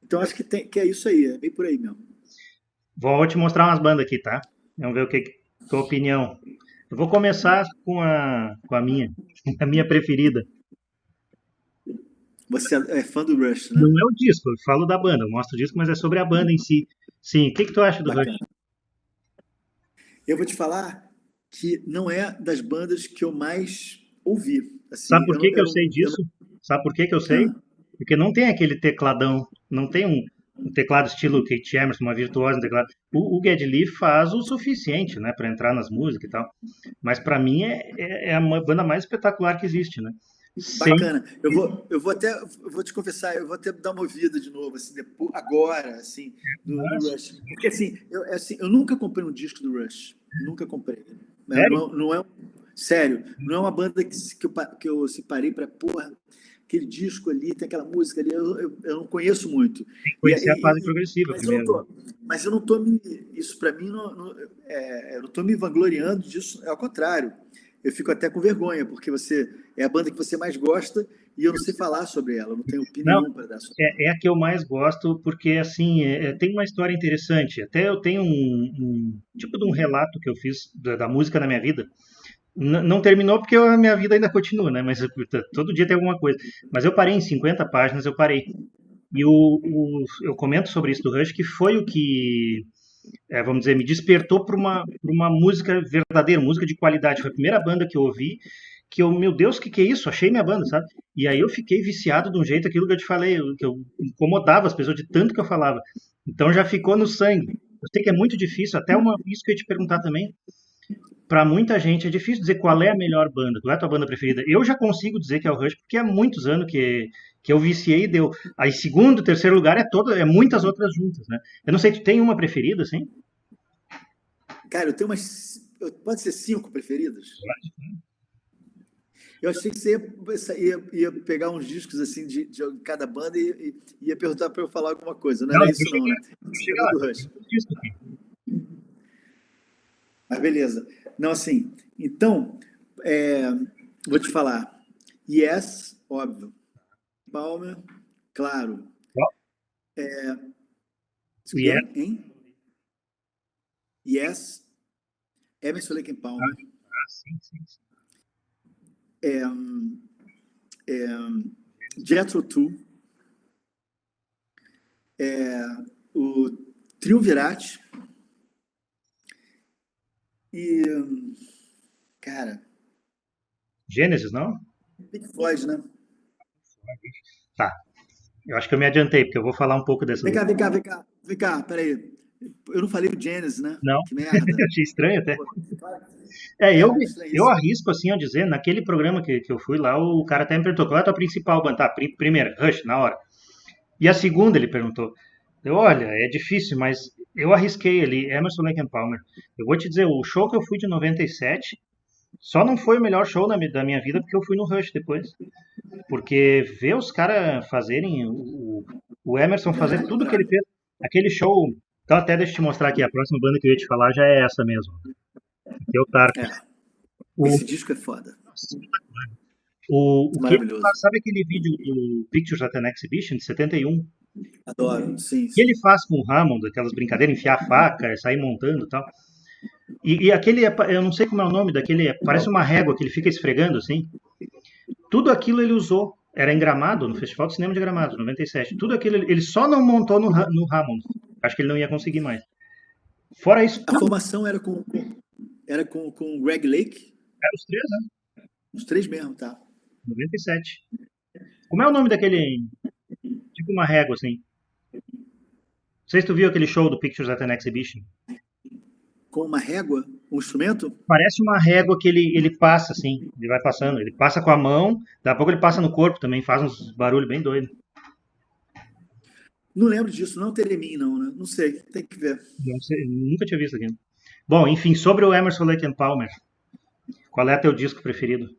Então acho que é isso aí, é bem por aí mesmo. Vou te mostrar umas bandas aqui, tá? Vamos ver tua opinião. Eu vou começar com a minha, a minha preferida. Você é fã do Rush, Não né? é o disco, eu falo da banda, eu mostro o disco, mas é sobre a banda em si. Sim, o que tu acha do Rush? Bacana. Eu vou te falar que não é das bandas que eu mais ouvi. Sabe Assim, por que que eu sei disso? Sabe por que que eu sei? ah, Porque não tem aquele tecladão, não tem um teclado estilo Kate Emerson, uma virtuosa no teclado. O Geddy Lee faz o suficiente, né, para entrar nas músicas e tal. Mas para mim é a banda mais espetacular que existe, né? Sem, bacana. Eu vou te confessar, eu vou até dar uma ouvida de novo, assim, depois, agora, assim, no Rush. Porque assim, eu nunca comprei um disco do Rush. Nunca comprei. sério, Sério, não é uma banda que eu separei para, porra, aquele disco ali, tem aquela música ali, eu não conheço muito. tem que E, conhecer a fase e- e- progressiva mas eu não primeiro, né? tô, mas eu não tô me, isso para mim, eu não tô me vangloriando disso, é ao contrário. Eu fico até com vergonha, porque é a banda que você mais gosta e eu não sei falar sobre ela, eu não tenho Não, opinião para dar sobre. é a que eu mais gosto porque assim tem uma história interessante. Até eu tenho um tipo de um relato que eu fiz da música na minha vida. Não terminou porque a minha vida ainda continua, né? Mas todo dia tem alguma coisa. Mas eu parei em 50 páginas, eu parei. E eu comento sobre isso do Rush, que foi o que, vamos dizer, me despertou para uma música verdadeira, música de qualidade. Foi a primeira banda que eu ouvi que eu, meu Deus, que é isso? Achei minha banda, sabe? E aí eu fiquei viciado de um jeito, aquilo que eu te falei, que eu incomodava as pessoas de tanto que eu falava. Então já ficou no sangue. Eu sei que é muito difícil, isso que eu ia te perguntar também. Para muita gente é difícil dizer qual é a melhor banda, qual é a tua banda preferida. Eu já consigo dizer que é o Rush, porque há muitos anos que eu viciei e deu. Aí segundo, terceiro lugar é muitas outras juntas, né? Eu não sei, tu tem uma preferida, assim? Cara, eu tenho pode ser 5 preferidas? Eu achei que você ia pegar uns discos assim de cada banda e ia perguntar para eu falar alguma coisa. Não Não, era eu vou isso não, chegar, né? eu vou Você chegar falou lá. do Tem Rush. um disco aqui. Mas beleza. Não, assim, então, é, vou te falar. Yes, óbvio. Palmer, claro. Ó, e é, Quem? Hein? Yes, Emerson Lake and Palmer. sim, sim, sim. Jethro Tull. O Triunvirate e, cara, Gênesis, não? Pink Floyd, né? Tá. Eu acho que eu me adiantei, porque eu vou falar um pouco dessas. Vem cá, peraí. Eu não falei o Genesis, né? Não, Que merda. eu achei estranho até. Pô, É, eu, eu estranhíssimo. arrisco assim a dizer, naquele programa que eu fui lá, o cara até me perguntou, qual é a tua principal banda? Tá, primeira, Rush, na hora. E a segunda, ele perguntou. Eu, olha, é difícil, mas eu arrisquei ali, Emerson, Lake and Palmer. Eu vou te dizer, o show que eu fui de 97, só não foi o melhor show da minha vida porque eu fui no Rush depois. Porque ver os caras fazerem, o Emerson fazer tudo que ele fez, aquele show. Então, até deixa eu te mostrar aqui, a próxima banda que eu ia te falar já é essa mesmo. Aqui é o Tarkus. É, O, esse disco é foda. o que ele Maravilhoso. faz, sabe aquele vídeo do Pictures at an Exhibition de 71? Adoro. Sim, O que sim. ele faz com o Hammond, aquelas brincadeiras, enfiar a faca, sair montando e tal. E aquele, eu não sei como é o nome daquele, parece uma régua que ele fica esfregando assim. Tudo aquilo ele usou. Era em Gramado, no Festival de Cinema de Gramado, 97. Tudo aquilo ele só não montou no Hammond. Acho que ele não ia conseguir mais. Fora isso, A tudo. formação era com o Greg Lake, Era os três, né? os três mesmo, tá? 97. Como é o nome daquele. Tipo uma régua, assim. Não sei se tu viu aquele show do Pictures at an Exhibition. Com uma régua, um instrumento. Parece uma régua que ele passa, assim. Ele vai passando. Ele passa com a mão, daqui a pouco ele passa no corpo também, faz uns barulhos bem doidos. Não lembro disso, não é o Teremin, não, né? Não sei, tem que ver. Não sei, nunca tinha visto aquilo. Bom, enfim, sobre o Emerson Lake and Palmer. Qual é teu disco preferido?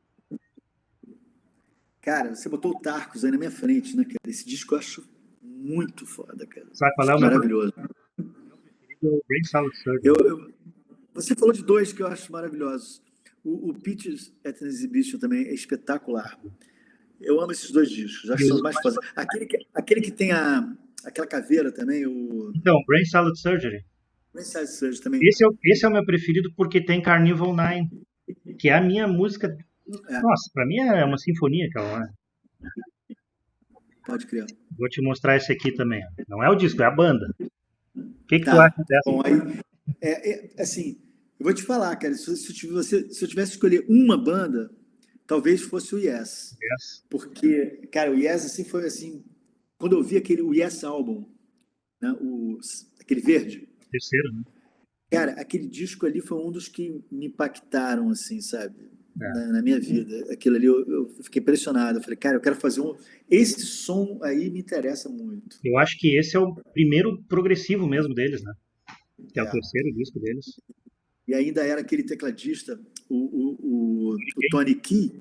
Cara, você botou o Tarkus aí na minha frente, né, cara? Esse disco eu acho muito foda, cara. Sabe qual é o meu Maravilhoso. preferido? Brain Salad Surgery. Você falou de dois que eu acho maravilhosos. O Pictures at an Exhibition também é espetacular. Eu amo esses dois discos, acho que são os mais fodas. Aquele que tem aquela caveira também, o Então, Brain Salad Surgery. Mensagem Surge também. Esse é o meu preferido porque tem Carnival Nine, que é a minha música. É, Nossa, pra mim é uma sinfonia aquela lá. pode crer. Vou te mostrar esse aqui também. Não é o disco, é a banda. O que tu Tá. acha dessa? Bom, aí, assim, eu vou te falar, cara, se eu tivesse que escolher uma banda, talvez fosse o Yes. Yes. Porque, cara, o Yes, assim, foi assim, quando eu vi o Yes álbum, né, aquele verde, Terceiro, né? cara, aquele disco ali foi um dos que me impactaram, assim, sabe? É. Na minha vida. Aquilo ali eu fiquei impressionado. Eu falei, cara, eu quero fazer um. Esse som aí me interessa muito. Eu acho que esse é o primeiro progressivo mesmo deles, né? Que é o É. terceiro disco deles. E ainda era aquele tecladista, o Tony Key,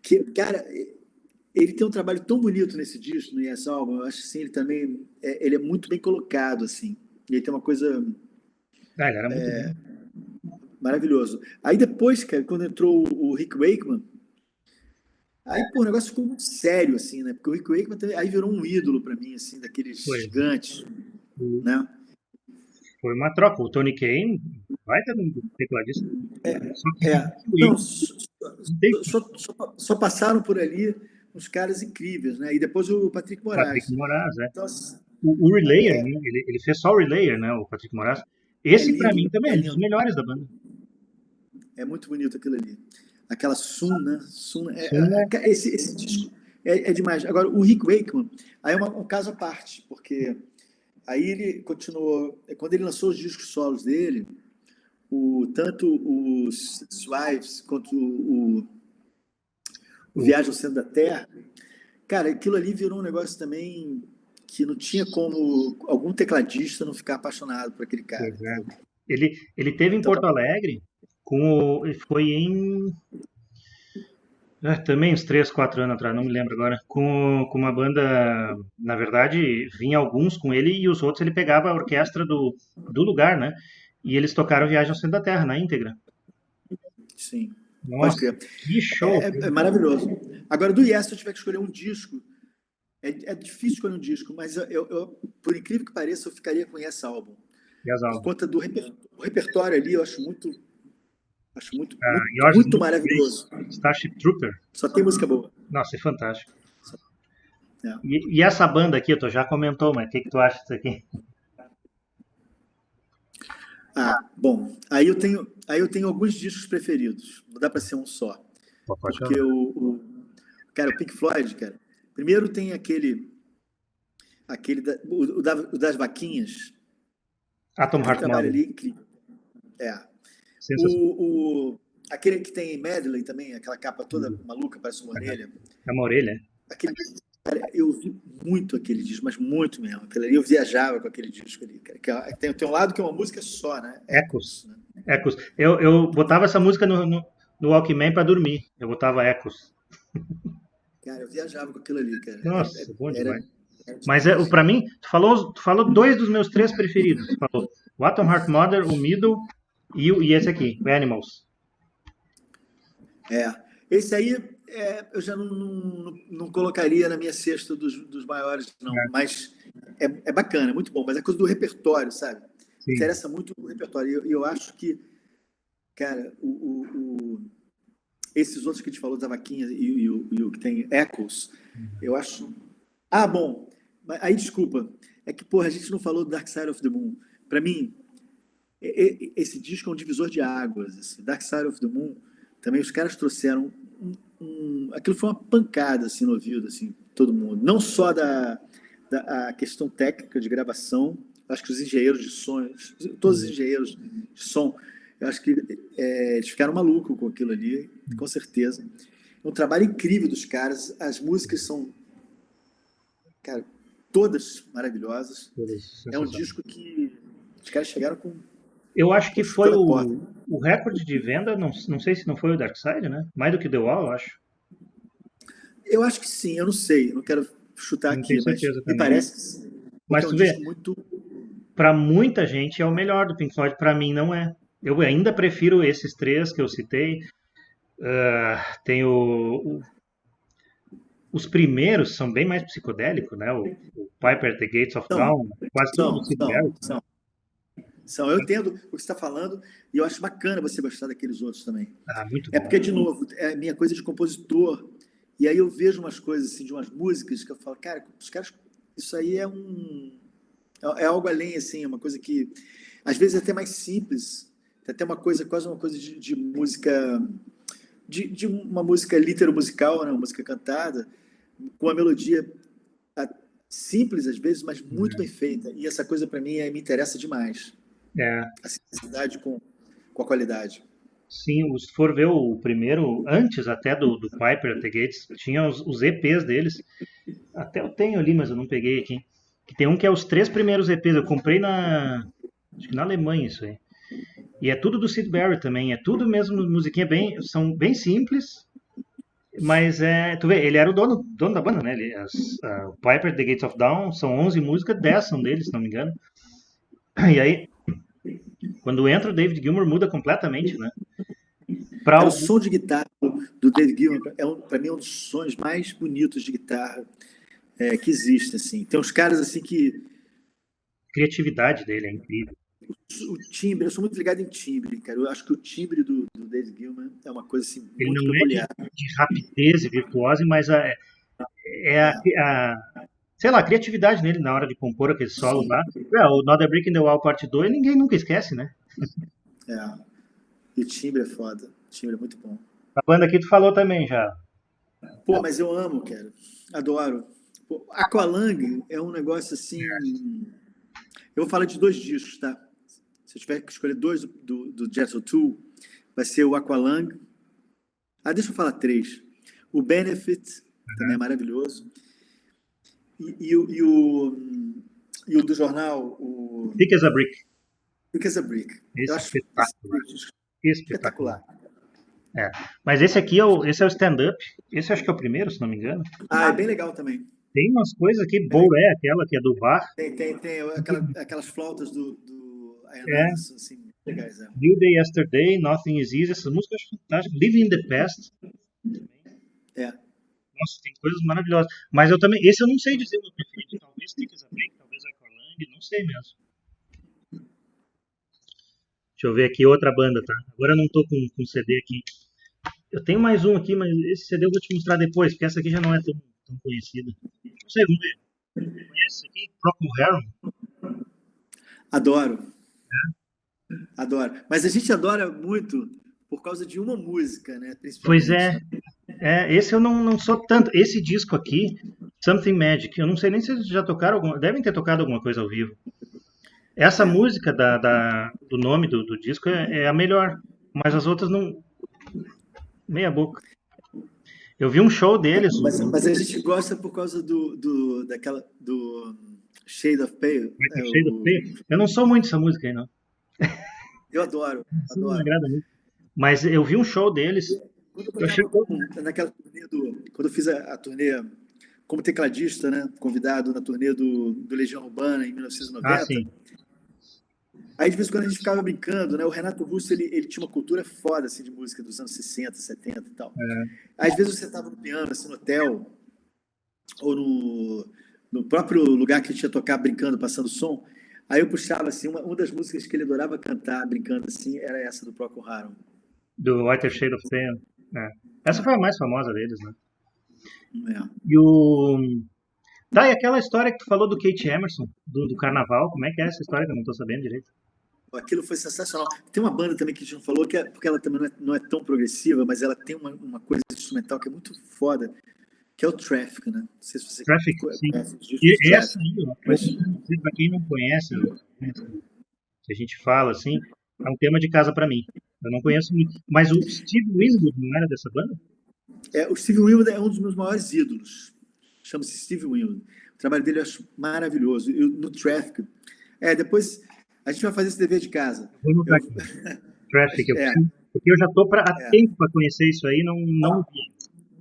que, cara, ele tem um trabalho tão bonito nesse disco, no Yes Album. Eu acho assim, ele também ele é muito bem colocado, assim. Ele tem uma coisa Ah, ele era muito bom. maravilhoso. Aí depois, cara, quando entrou o Rick Wakeman, aí, pô, o negócio ficou muito sério, assim, né? Porque o Rick Wakeman também, aí virou um ídolo para mim, assim, daqueles Foi. gigantes, O- né? Foi uma troca. O Tony Kane vai ter um tecladista. Só que Não, não tem só passaram por ali uns caras incríveis, né? E depois o Patrick Moraes. Patrick Moraes, é. Então, assim, O Relayer, né? Ele fez só o Relayer, né? O Patrick Moraes. Esse, pra lindo, mim, também é um dos lindo. melhores da banda. É muito bonito aquilo ali. Aquela Sun, né? Sun, Sun esse disco é demais. Agora, o Rick Wakeman, aí é um caso à parte, porque aí ele continuou. Quando ele lançou os discos solos dele, tanto o Wives quanto o Viagem ao Centro da Terra, cara, aquilo ali virou um negócio também que não tinha como algum tecladista não ficar apaixonado por aquele cara. Pois é. Ele teve em Porto Alegre, foi em. Também uns 3, 4 anos atrás, não me lembro agora. Com uma banda. Na verdade, vinha alguns com ele e os outros ele pegava a orquestra do lugar, né? E eles tocaram Viagem ao Centro da Terra, na íntegra. Sim. Nossa, Pode crer. que show! É maravilhoso. Agora, do Yes, se eu tiver que escolher um disco, é difícil escolher um disco, mas eu, por incrível que pareça, eu ficaria com Yes Album. Por conta do repertório ali, eu acho muito maravilhoso. Starship Trooper. Só tem música boa. Nossa, é fantástico. É. E essa banda aqui, tu já comentou, mas o que tu acha disso aqui? Bom, aí eu tenho alguns discos preferidos. Não dá para ser um só. Pode Porque falar. cara, o Pink Floyd, cara. Primeiro tem o das vaquinhas. Atom Aquele Heart trabalho Mother. ali, incrível. É. Sensacional. Aquele que tem medley também, aquela capa toda maluca, parece uma Aham. orelha. É uma orelha. Aquele, cara, eu ouvi muito aquele disco, mas muito mesmo. Aquele ali, eu viajava com aquele disco ali, cara. Tem um lado que é uma música só, né? Echoes. Echoes, né? Echoes. Eu botava essa música no Walkman pra dormir. Eu botava Echoes. Cara, eu viajava com aquilo ali, cara. Nossa, bom Era, demais. era Mas demais. pra mim, tu falou dois dos meus três preferidos. Tu falou o Atom Heart Mother, o Middle e esse aqui, o Animals. É. Esse aí eu já não colocaria na minha cesta dos maiores, não. É, Mas é bacana, é muito bom. Mas é coisa do repertório, sabe? Me sim. interessa muito o repertório. E eu acho que, cara, esses outros que a gente falou da vaquinha e o que tem Echoes, eu acho. Ah, bom. Aí, desculpa. É que, porra, a gente não falou do Dark Side of the Moon. Pra mim, esse disco é um divisor de águas. Assim. Dark Side of the Moon, também os caras trouxeram aquilo foi uma pancada assim, no ouvido, assim, todo mundo. Não só a questão técnica de gravação, acho que os engenheiros de som, todos os engenheiros de som, eu acho que eles ficaram malucos com aquilo ali, com certeza. É um trabalho incrível dos caras, as músicas são, cara, todas maravilhosas. É um Sensacional. disco que os caras chegaram com Eu acho que foi chutando a porta. o recorde de venda, não sei se não foi o Dark Side, né? Mais do que The Wall, eu acho. Eu acho que sim, eu não sei, eu não quero chutar Não tenho aqui, mas certeza me também. parece que sim. Porque Mas é um tu vê, disco muito. pra muita gente é o melhor do Pink Floyd, pra mim não é. Eu ainda prefiro esses três que eu citei. Tem os primeiros são bem mais psicodélicos, né? O Piper at the Gates of São, Dawn, quase tudo do são, Syd são, Barrett, né? são. Eu entendo o que você está falando e eu acho bacana você gostar daqueles outros também. Ah, muito É bom. porque, de novo, é a minha coisa de compositor. E aí eu vejo umas coisas assim, de umas músicas que eu falo, cara, os caras, isso aí é algo além, assim, é uma coisa que às vezes é até mais simples, é até uma coisa, quase uma coisa de música, de uma música litero-musical, né, uma música cantada, com a melodia simples às vezes, mas muito bem feita. E essa coisa para mim me interessa demais. É, A simplicidade com a qualidade. sim, se for ver o primeiro, antes até do Piper at the Gates, tinha os EPs deles. Até eu tenho ali, mas eu não peguei aqui. Que tem um que é os três primeiros EPs. Eu comprei acho que na Alemanha isso aí. E é tudo do Syd Barrett também. É tudo mesmo, musiquinha são bem simples. Mas tu vê, ele era o dono da banda, né? O Piper at the Gates of Dawn são 11 músicas, 10 são dele, se não me engano. E aí, quando entra o David Gilmour, muda completamente, né? Pra Cara, o algum, som de guitarra do David Gilmour para mim é um dos sons mais bonitos de guitarra que existe. Assim. Tem uns caras assim que a criatividade dele é incrível. o timbre, eu sou muito ligado em timbre, cara. Eu acho que o timbre do David Gilmour é uma coisa assim, Ele muito não é de, peculiar. de rapidez e virtuose, mas é sei lá, a criatividade nele na hora de compor aqueles solos lá. O Another Brick in the Wall parte 2, ninguém nunca esquece, né? É. E o timbre é foda. O timbre é muito bom. A banda aqui tu falou também já. Pô, mas eu amo, cara. Adoro. Pô, Aqualung é um negócio assim. Eu vou falar de dois discos, tá? Se eu tiver que escolher dois do Jethro Tull, vai ser o Aqualung. Deixa eu falar três. O Benefit, também é maravilhoso. E o do jornal, o Thick as a Brick. Thick as a Brick. Eu Esse acho esse espetacular. disco Espetacular. espetacular. É. Mas esse aqui esse é o stand-up. Esse acho que é o primeiro, se não me engano. É bem legal também. Tem umas coisas aqui, Bem legal. Bouré, aquela que é do bar. Tem aquelas flautas do Ian É, Anderson, assim, legais. É. New Day Yesterday, Nothing Is Easy, essas músicas eu acho fantásticas. Living in the Past. É. Nossa, tem coisas maravilhosas. Mas eu também, esse eu não sei dizer o meu preferido. Talvez Thick as a Brick, talvez Aqualung, não sei mesmo. Deixa eu ver aqui outra banda, tá? Agora eu não tô com CD aqui. Eu tenho mais um aqui, mas esse CD eu vou te mostrar depois, porque essa aqui já não é tão conhecida. Não sei, vamos ver. Conhece esse aqui? Procol Harum? Adoro. Adoro. Mas a gente adora muito por causa de uma música, né? Pois Principalmente, é, né? esse eu não sou tanto. Esse disco aqui, Something Magic, eu não sei nem se eles já tocaram alguma. Devem ter tocado alguma coisa ao vivo. Essa É. música do nome do disco é a melhor, mas as outras não. Meia boca. Eu vi um show deles, Mas a gente gosta por causa do Shade of Pale. Michael Shade of Pale. Eu não sou muito dessa música aí, não. Eu adoro, Isso não me adoro. agrada muito. Mas eu vi um show deles. Quando eu Eu achei tocava todo. naquela turnê quando eu fiz a turnê como tecladista, né? Convidado na turnê do Legião Urbana em Ah, 1990. sim. Aí, de vez em quando, a gente ficava brincando, né? O Renato Russo, ele tinha uma cultura foda, assim, de música dos anos 60, 70 e tal. Às vezes você estava no piano, assim, no hotel, ou no próprio lugar que a gente ia tocar, brincando, passando som. Aí eu puxava, assim, uma das músicas que ele adorava cantar, brincando assim, era essa do Procol Harum. Do Whiter Shade of Pale. É. Essa foi a mais famosa deles, né? É. E o. Tá, e aquela história que tu falou do Kate Emerson, do carnaval, como é que é essa história que eu não tô sabendo direito? Aquilo foi sensacional. Tem uma banda também que a gente não falou, porque ela também não é tão progressiva, mas ela tem uma coisa instrumental que é muito foda, que é o Traffic, né? Não sei se você Traffic, sim. conhece os discos E essa Traffic, aí, ó, mas pra quem não conhece, né, que a gente fala assim, é um tema de casa pra mim. Eu não conheço muito. Mas o Steve Winwood não era dessa banda? o Steve Winwood é um dos meus maiores ídolos. Chama-se Steve Winwood. O trabalho dele eu acho maravilhoso. E no Traffic. Depois a gente vai fazer esse dever de casa. Eu vou anotar Eu, aqui. Traffic, eu é, preciso, porque eu já tô há é. tempo para conhecer isso aí, não Ó,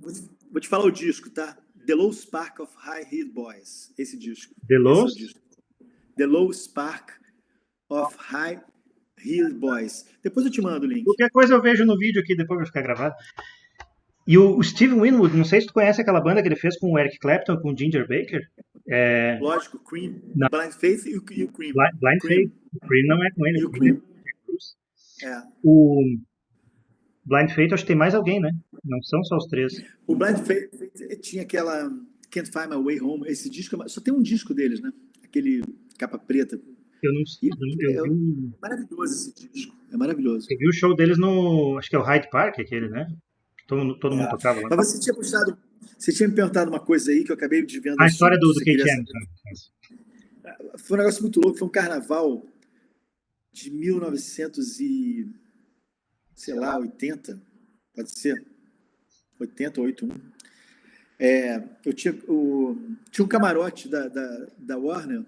vi. vou te falar o disco, tá? The Low Spark of High Heat Boys. Esse disco. The Esse é o Lost? disco. The Low Spark of High Heat Boys. Depois eu te mando o link. Qualquer coisa eu vejo no vídeo aqui, depois vai ficar gravado. E o Steve Winwood, não sei se tu conhece aquela banda que ele fez com o Eric Clapton, com o Ginger Baker. Lógico, Cream, Na Blind Faith e o Cream. Blind Faith. Cream O Cream não é com ele, e o o Cream é Cream. com o Jack Bruce. É. O Blind Faith, acho que tem mais alguém, né? Não são só os três. O Blind Faith tinha aquela Can't Find My Way Home. Esse disco, só tem um disco deles, né? Aquele capa preta. Eu não, E eu é vi, maravilhoso esse disco. É maravilhoso. eu vi o show deles no, acho que é o Hyde Park, aquele, né? Todo mundo É. tocava lá. Mas você tinha me perguntado uma coisa aí que eu acabei de ver no A história assunto. do Você Kate queria saber? Emerson. Foi um negócio muito louco. Foi um carnaval de 1900 e, sei lá, 80, pode ser? 80 ou 81. Eu tinha um camarote da Warner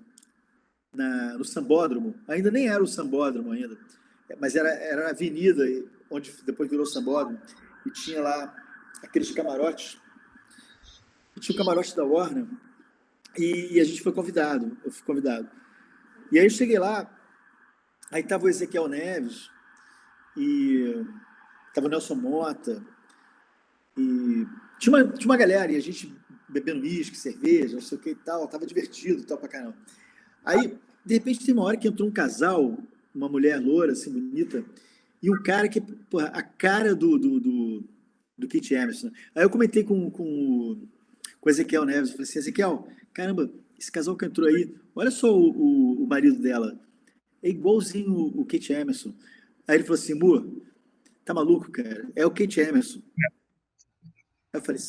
no Sambódromo. Ainda nem era o Sambódromo ainda, mas era a avenida onde depois virou Sambódromo. E tinha lá aqueles camarotes. E tinha o camarote da Warner e a gente foi convidado. Eu fui convidado. E aí eu cheguei lá, aí tava o Ezequiel Neves e tava o Nelson Mota e tinha uma galera e a gente bebendo uísque, cerveja, não sei o que e tal. Tava divertido e tal pra caramba. Aí, de repente, tem uma hora que entrou um casal, uma mulher loura, assim, bonita, e um cara que, porra, a cara do Kate Emerson. Aí eu comentei com o Ezequiel Neves, eu falei assim, Ezequiel, caramba, esse casal que entrou aí, olha só o marido dela, é igualzinho o Kate Emerson. Aí ele falou assim, Mu, tá maluco, cara? É o Kate Emerson. Aí eu falei,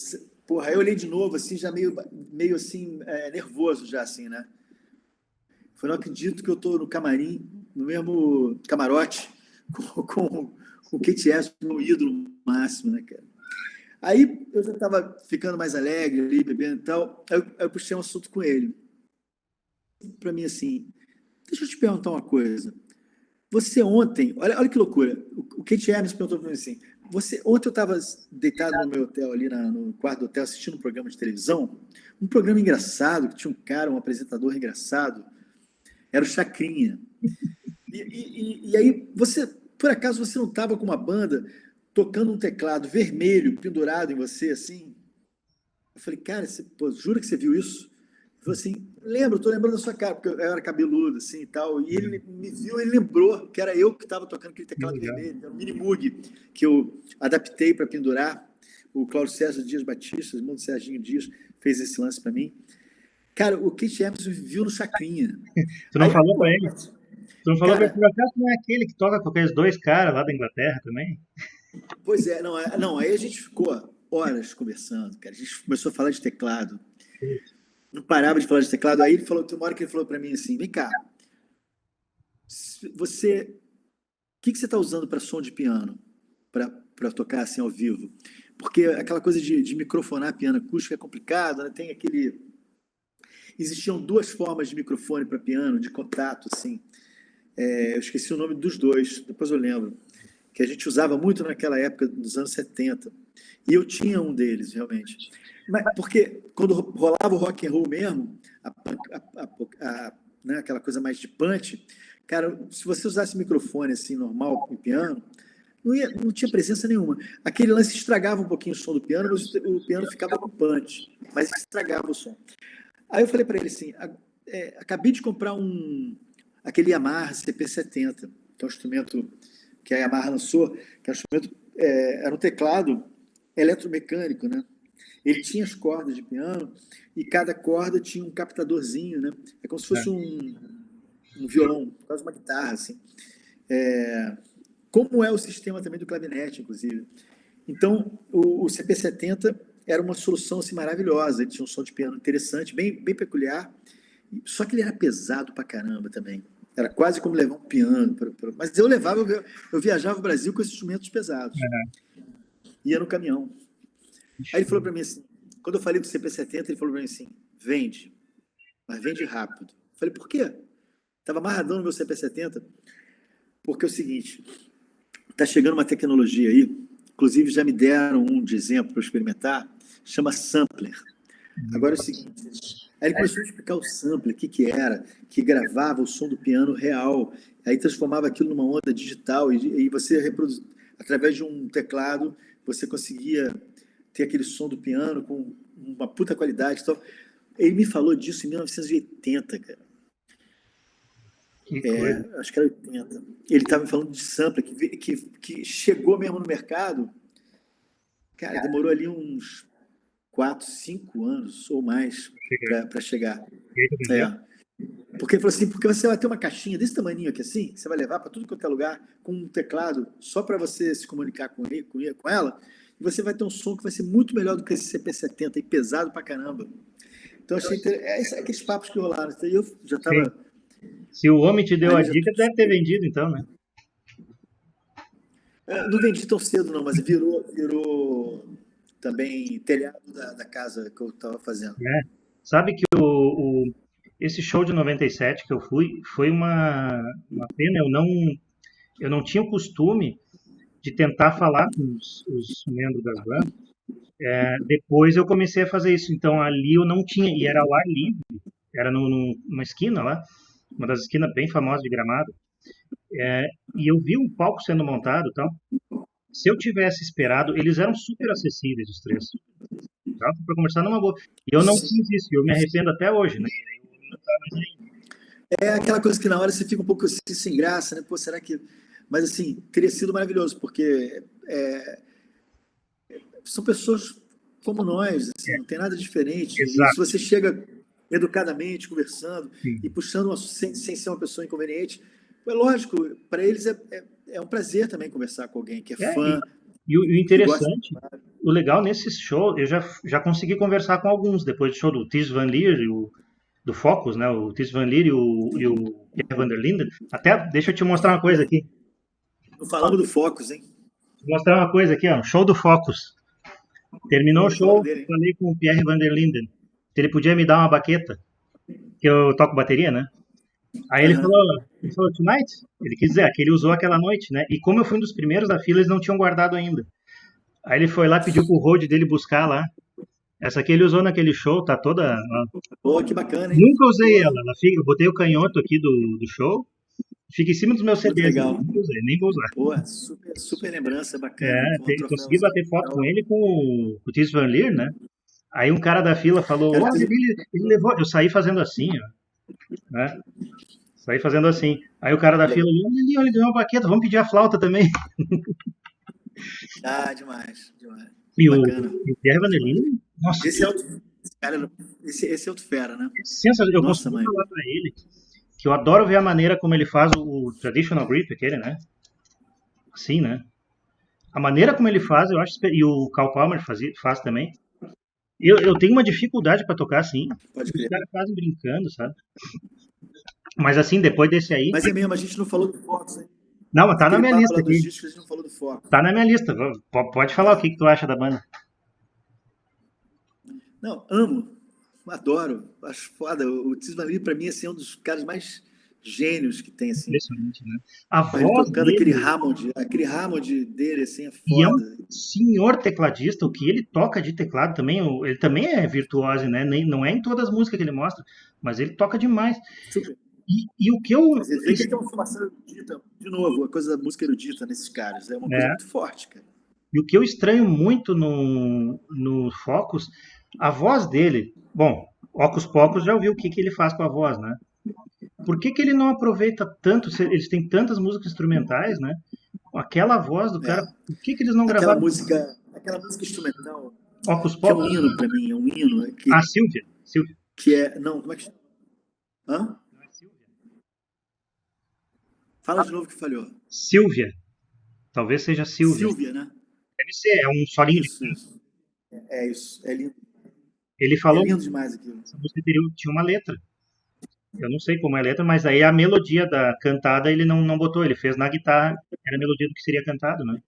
porra, aí eu olhei de novo, assim, já meio assim, nervoso já, assim, né? Eu não acredito que eu estou no camarim, no mesmo camarote, com o Kate Emerson, meu ídolo máximo, né, cara? Aí eu já estava ficando mais alegre ali, bebendo e tal. Aí eu puxei um assunto com ele. Para mim, assim, deixa eu te perguntar uma coisa. Você ontem, olha que loucura. O Kate Emerson perguntou para mim assim: ontem eu estava deitado no meu hotel, ali no quarto do hotel, assistindo um programa de televisão, um programa engraçado, que tinha um cara, um apresentador engraçado. Era o Chacrinha. E aí, por acaso, você não estava com uma banda tocando um teclado vermelho pendurado em você, assim? Eu falei, cara, jura que você viu isso? Ele falou assim, estou lembrando da sua cara, porque eu era cabeludo, assim, e tal. E ele me viu, ele lembrou que era eu que estava tocando aquele teclado vermelho, era um mini Moog, que eu adaptei para pendurar. O Cláudio César Dias Batista, o irmão do Serginho Dias, fez esse lance para mim. Cara, o Kate Emerson viu no Chacrinha. Tu não Aí, falou pô, pra ele? Tu não falou que Cara, por acaso não é aquele que toca com aqueles dois caras lá da Inglaterra também? pois é, não, não, aí a gente ficou horas conversando, cara. A gente começou a falar de teclado. Não parava de falar de teclado. Aí ele falou, tem uma hora que ele falou para mim assim: vem cá, você, o que você está usando para som de piano, para tocar assim ao vivo? Porque aquela coisa de microfonar piano acústico é complicado, né? Tem aquele. Existiam duas formas de microfone para piano, de contato, assim. Eu esqueci o nome dos dois, depois eu lembro. Que a gente usava muito naquela época, dos anos 70. E eu tinha um deles, realmente. Mas, porque quando rolava o rock and roll mesmo, né, aquela coisa mais de punch, cara, se você usasse microfone assim, normal, com piano, não tinha presença nenhuma. Aquele lance estragava um pouquinho o som do piano, mas o piano ficava com punch, mas estragava o som. Aí eu falei para ele assim: acabei de comprar aquele Yamaha CP70, que é um instrumento que a Yamaha lançou, que é um instrumento, era um teclado eletromecânico, né? Ele tinha as cordas de piano e cada corda tinha um captadorzinho, né? É como se fosse É. um violão, quase uma guitarra, assim. Como é o sistema também do clarinete, inclusive. Então, o CP70 era uma solução assim, maravilhosa. Ele tinha um som de piano interessante, bem peculiar, só que ele era pesado pra caramba também. Era quase como levar um piano. Mas eu viajava o Brasil com esses instrumentos pesados. Ia no caminhão. Aí ele falou para mim assim, quando eu falei do CP70, ele falou para mim assim: vende, mas vende rápido. Eu falei: por quê? Estava amarradão no meu CP70, porque é o seguinte, está chegando uma tecnologia aí, inclusive já me deram um de exemplo para experimentar, chama sampler. Agora é o seguinte, aí ele começou a explicar o sampler, o que era, que gravava o som do piano real, aí transformava aquilo numa onda digital e você reproduzia, através de um teclado, você conseguia ter aquele som do piano com uma puta qualidade. Então, ele me falou disso em 1980, cara. Que coisa. Acho que era 80. Ele estava me falando de sampler, que chegou mesmo no mercado. Cara, demorou ali uns 4, 5 anos ou mais para chegar. E aí tu vendeu? Porque ele falou assim, porque você vai ter uma caixinha desse tamaninho aqui assim, você vai levar para tudo quanto é lugar, com um teclado, só para você se comunicar com ela, e você vai ter um som que vai ser muito melhor do que esse CP70 e pesado pra caramba. Então achei aqueles papos que rolaram. Então, eu já Sim. estava Se o homem te deu a ali, dica, deve ter vendido então, né? não vendi tão cedo não, mas virou também telhado da casa que eu estava fazendo. É. Sabe que esse show de 97 que eu fui foi uma pena. Eu não tinha o costume de tentar falar com os membros das bandas. Depois eu comecei a fazer isso. Então ali eu não tinha, e era ao ar livre. Era numa esquina lá, uma das esquinas bem famosas de Gramado. E eu vi um palco sendo montado e tal. Se eu tivesse esperado, eles eram super acessíveis, os três. Dava para conversar numa boa. E eu não fiz isso, e eu me arrependo até hoje, né? É aquela coisa que na hora você fica um pouco assim, sem graça, né? Pô, será que... Mas assim, teria sido maravilhoso, porque são pessoas como nós, assim, não tem nada diferente. E se Exato, você chega educadamente, conversando sim. e puxando sem ser uma pessoa inconveniente, é lógico, para eles é um prazer também conversar com alguém que é É, fã, e o que gosta. interessante, o legal nesses shows, eu já consegui conversar com alguns, depois do show do Tis Van Lier, do Focus, né? O Tis Van Lier e o Pierre Van der Linden. Até, deixa eu te mostrar uma coisa aqui. Não falamos do Focus, hein? Vou mostrar uma coisa aqui, ó. Show do Focus. Terminou o Não falamos show, dele, hein? falei com o Pierre Van der Linden se ele podia me dar uma baqueta, que eu toco bateria, né? Aí Aham. ele falou, tonight? Ele quis dizer, que ele usou aquela noite, né? E como eu fui um dos primeiros da fila, eles não tinham guardado ainda. Aí ele foi lá, pediu pro road dele buscar lá. Essa aqui ele usou naquele show, tá toda. Pô, que bacana, hein? Nunca usei Pô, ela. Eu botei o canhoto aqui do show, fica em cima dos meus muito CDs aqui. legal. Nunca usei, nem vou usar. Pô, super lembrança, bacana. Pô, um Consegui troféu. bater foto com ele com o Tis Van Lier, né? Aí um cara da fila falou, Cara, olha, ele levou. Eu saí fazendo assim, ó, né? Saí fazendo assim. Aí o cara da fila, olha, ele ganhou uma baqueta, vamos pedir a flauta também. demais, demais. E o, Bacana. e o Pierre Van der Demais. Linden, nossa, Esse é outro, cara, esse é outro fera, né? sensacional. Eu Nossa, consegui mãe. falar pra ele. que eu adoro ver a maneira como ele faz o traditional grip, aquele, né? Assim, né? A maneira como ele faz, eu acho, e o Carl Palmer faz também. Eu tenho uma dificuldade para tocar assim. Pode Os crer. caras fazem brincando, sabe? Mas assim, depois desse aí. Mas é mesmo, a gente não falou do Fox, hein? Não, mas tá na Aquele minha papo lista lá dos aqui. discos, a gente não falou do Fox. Tá na minha lista. Pode falar o que tu acha da banda. Não, amo, adoro, acho foda. O Tim Van Lee, pra mim, assim, é um dos caras mais gênios que tem, assim. Impressionante, né? A Ele voz tocando dele. aquele Hammond dele, assim, é E é um foda. senhor tecladista. O que ele toca de teclado também. Ele também é virtuoso, né? Não é em todas as músicas que ele mostra, mas ele toca demais. Super. E o que eu. Mas você vê que tem uma formação erudita, de novo, a coisa da música erudita nesses caras, é uma coisa É, muito forte, cara. e o que eu estranho muito no Focus, a voz dele. Bom, Ocus Pocus já ouviu o que ele faz com a voz, né? Por que ele não aproveita tanto? Eles têm tantas músicas instrumentais, né? Aquela voz do cara, É. por que eles não gravaram Aquela música instrumental, Ocus que é um Pocus? hino pra mim, é um hino, Ah, Silvia. Silvia. que é, não, como é que chama? Hã? Não é Silvia? Fala de novo que falhou. Silvia. Talvez seja Silvia. Silvia, né? Deve ser, é um solinho de Isso, canto. isso. É isso, é lindo. Ele É falou, lindo demais aquilo. essa música tinha uma letra. Eu não sei como é a letra, mas aí a melodia da cantada ele não botou, ele fez na guitarra, era a melodia do que seria cantado, né?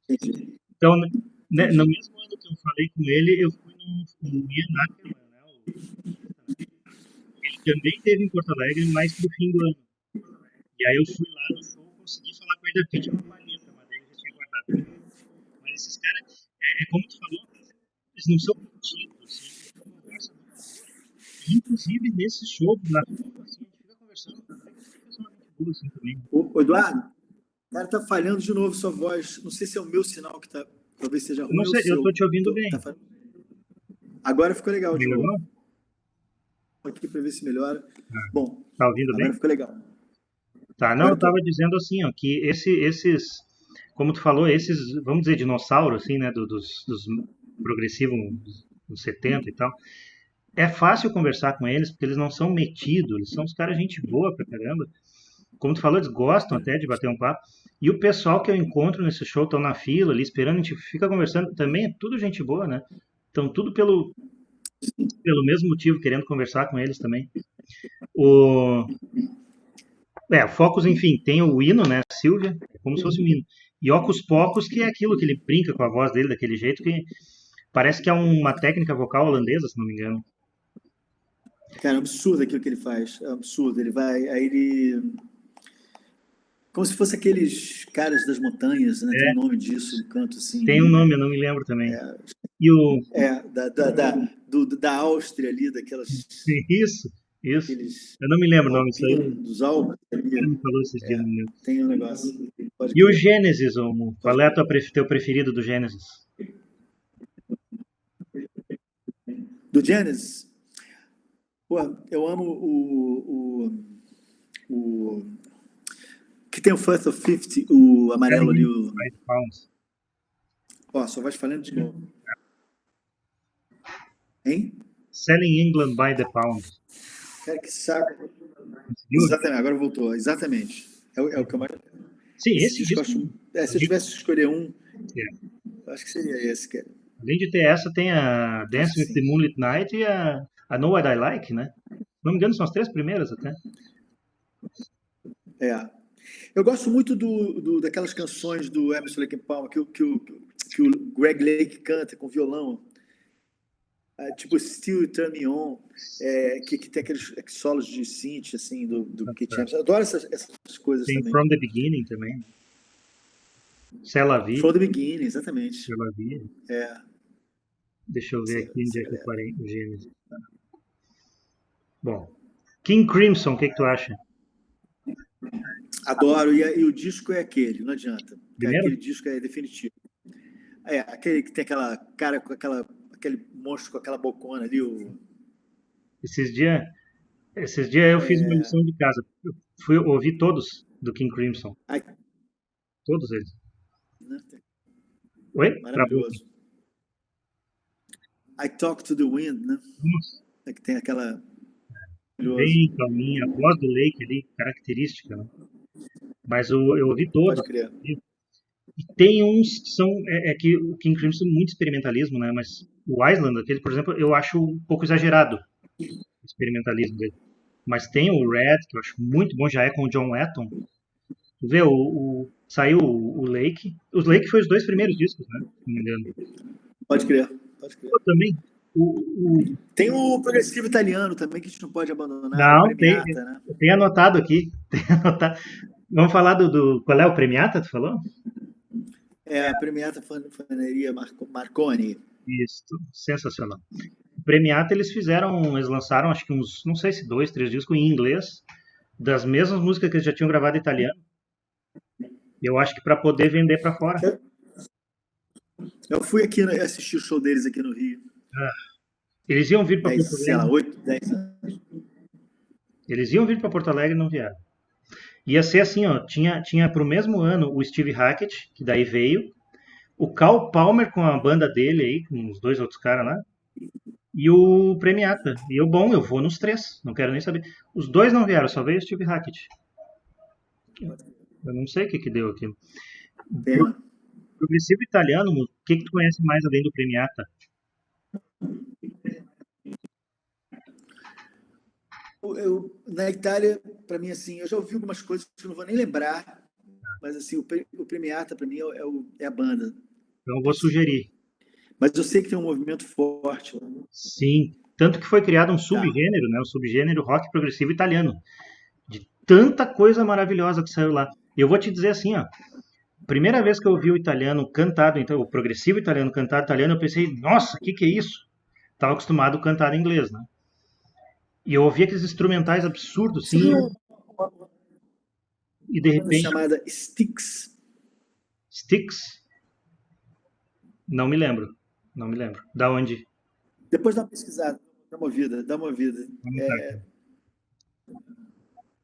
Entendi, Então, né, no entendi. mesmo ano que eu falei com ele, eu fui no Ian Ackerman, né? Ele também teve em Porto Alegre, mais pro fim do ano. E aí eu fui lá no show, consegui falar com ele, porque tinha uma palheta, mas daí eu já tinha guardado. Mas esses caras, é como tu falou, eles não são metidos, assim, eles conversam muito boa. E, inclusive, nesse show, na fila, assim, a gente fica conversando, até que essa pessoa é muito boa, assim, também. Ô, Eduardo, o cara tá falhando de novo sua voz. Não sei se é o meu sinal que tá. Talvez seja Eu não ruim ou o sei, eu tô seu. te ouvindo bem. Agora ficou legal de novo. Melhorou? Aqui para ver se melhora. Ah, Bom, tá ouvindo agora bem? ficou legal. Tá, não, Agora eu eu tô. tava dizendo assim, ó, que esses, como tu falou, esses, vamos dizer, dinossauros, assim, né, dos progressivos dos 70 e tal, é fácil conversar com eles, porque eles não são metidos, eles são os caras gente boa pra caramba. Como tu falou, eles gostam até de bater um papo. E o pessoal que eu encontro nesse show estão na fila ali esperando, a gente fica conversando, também é tudo gente boa, né? Então tudo pelo mesmo motivo, querendo conversar com eles também. O, Focus, enfim, tem o hino, né? Silvia, é como se fosse um hino. E Ocus Pocus, que é aquilo que ele brinca com a voz dele daquele jeito, que parece que é uma técnica vocal holandesa, se não me engano. Cara, é um absurdo aquilo que ele faz. É um absurdo. Ele vai. Aí ele. Como se fosse aqueles caras das montanhas, né? Tem um É, nome disso, um canto tem um assim. nome, eu não me lembro também. E o. É, da Áustria ali, daquelas. Isso, isso. Aqueles Eu não me lembro o nome, isso aí. alpinos, dos Alpes O cara ali. me falou esses dias, não me lembro. Tem um negócio. Pode E o crer. Gênesis, Omo? Pode Qual é crer. o teu preferido do Gênesis? Do Genesis, pô, eu amo o que tem o First of 50, o amarelo ali, Selling o. by the Pounds. Ó, só vai falando de novo. Hein? Selling England by the Pound. Cara, que saco. Conseguiu? Exatamente, agora voltou. Exatamente. É o que eu mais. Sim, Esse esse disco eu disco. acho. Se eu tivesse que escolher um, É. eu acho que seria esse, cara. Além de ter essa, tem a Acho Dance que with the sim. Moonlit Night e a Know What I Like, né? Se não me engano, são as três primeiras até. É. Eu gosto muito daquelas canções do Emerson Lake and Palmer que o Greg Lake canta com violão. Tipo Still You Turn Me On, que tem aqueles solos de synth, assim, do Keith Emerson. Eu adoro essas coisas Tem também. From the Beginning também. C'est la vie. From the Beginning, exatamente. C'est la vie. É, Deixa eu ver aqui onde é que eu galera. parei o Gênesis. Bom, King Crimson, o que tu acha? Adoro, e o disco é aquele, não adianta. Primeiro? Aquele disco é definitivo. É, aquele que tem aquela cara com aquele monstro com aquela bocona ali, Esses dias eu fiz uma lição de casa. Eu fui ouvir todos do King Crimson. ai, Todos eles. né? Oi? Travou aqui. Maravilhoso. I Talk to the Wind, né? Nossa. Que tem aquela. bem calminha, a voz do Lake ali, característica, né? Mas eu ouvi Pode todos. crer. E tem uns que são. Que o King Crimson é muito experimentalismo, né? Mas o Island, aquele, por exemplo, eu acho um pouco exagerado o experimentalismo dele. Mas tem o Red, que eu acho muito bom, já é com o John Wetton. Tu vê, saiu o Lake. Os Lake foi os dois primeiros discos, né? Se não me engano. Pode crer. Pode crer. Eu também. O... Tem o progressivo italiano também, que a gente não pode abandonar, o Não, Premiata, né? tem anotado aqui. Tem anotado. Vamos falar qual é o Premiata, tu falou? É, a Premiata Faneria Marconi. Isso, sensacional. O Premiata eles lançaram acho que uns, não sei se 2, 3 discos em inglês, das mesmas músicas que eles já tinham gravado em italiano. Eu acho que para poder vender para fora. Eu fui aqui assistir o show deles aqui no Rio. Eles iam vir para Porto Sei lá, Alegre. 8, 10 anos. Eles iam vir para Porto Alegre e não vieram. Ia ser assim, ó, tinha pro mesmo ano o Steve Hackett, que daí veio, o Carl Palmer com a banda dele aí, com os dois outros caras lá, e o Premiata. E eu vou nos três, não quero nem saber. Os dois não vieram, só veio o Steve Hackett. Eu não sei o que deu aquilo. Pena. Progressivo italiano, o que tu conhece mais além do Premiata? Na Itália, para mim, assim, eu já ouvi algumas coisas que eu não vou nem lembrar, mas assim, o Premiata, para mim, é a banda. Então eu vou sugerir. Mas eu sei que tem um movimento forte lá. Sim, tanto que foi criado um subgênero, né? O subgênero rock progressivo italiano. De tanta coisa maravilhosa que saiu lá. E eu vou te dizer assim, ó. Primeira vez que eu ouvi o italiano cantado, então, o progressivo italiano cantado italiano, eu pensei, nossa, o que é isso? Estava acostumado a cantar em inglês, né? E eu ouvi aqueles instrumentais absurdos, sim. E de repente. Chamada Styx. Styx? Não me lembro. Não me lembro. Da onde? Depois dá uma pesquisada, dá uma vida.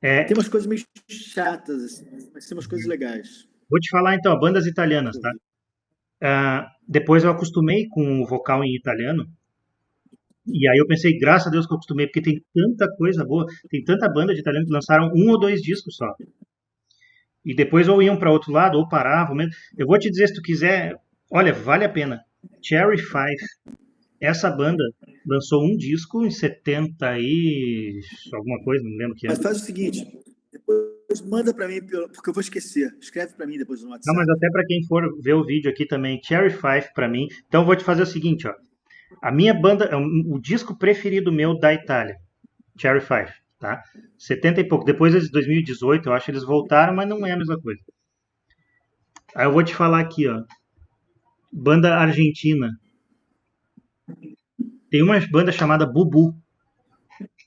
Tem umas coisas meio chatas, assim, mas tem umas coisas legais. Vou te falar então, bandas italianas, tá? Depois eu acostumei com o vocal em italiano. E aí eu pensei, graças a Deus que eu acostumei, porque tem tanta coisa boa, tem tanta banda de italiano que lançaram 1 ou 2 discos só. E depois ou iam para outro lado, ou paravam. Eu vou te dizer, se tu quiser, olha, vale a pena. Cherry Five. Essa banda lançou um disco em 70 e alguma coisa, não lembro o que é. Mas faz o seguinte, depois manda para mim, porque eu vou esquecer. Escreve para mim depois no WhatsApp. Não, mas até para quem for ver o vídeo aqui também, Cherry Five para mim. Então eu vou te fazer o seguinte, ó. A minha banda, o disco preferido meu da Itália, Cherry Five, tá? 70 e pouco. Depois de 2018, eu acho que eles voltaram, mas não é a mesma coisa. Aí eu vou te falar aqui, ó. Banda argentina. Tem uma banda chamada Bubu.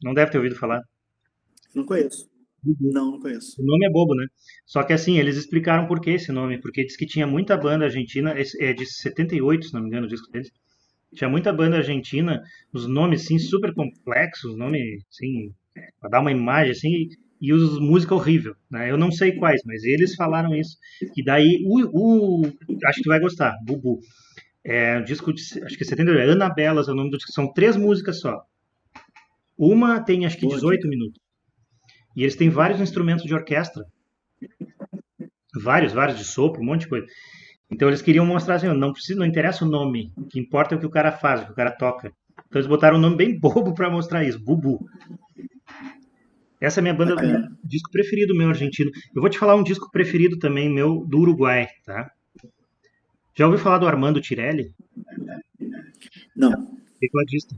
Não deve ter ouvido falar. Não conheço. Bubu. Não conheço. O nome é bobo, né? Só que assim, eles explicaram por que esse nome. Porque diz que tinha muita banda argentina. É de 78, se não me engano, o disco deles. Tinha muita banda argentina. Os nomes, assim, super complexos. Nome, assim, pra dar uma imagem, assim. E os música horrível, né? Eu não sei quais, mas eles falaram isso. Que daí, acho que tu vai gostar, Bubu. É um disco de, acho que 78, Anabelas é o nome do disco. São 3 músicas só. Uma tem, acho que 18 minutos. E eles têm vários instrumentos de orquestra. Vários de sopro, um monte de coisa. Então eles queriam mostrar assim, não interessa o nome, o que importa é o que o cara faz, o que o cara toca. Então eles botaram um nome bem bobo para mostrar isso, Bubu. Essa é a minha banda, disco preferido meu argentino. Eu vou te falar um disco preferido também meu do Uruguai, tá? Já ouviu falar do Armando Tirelli? Não. Tecladista.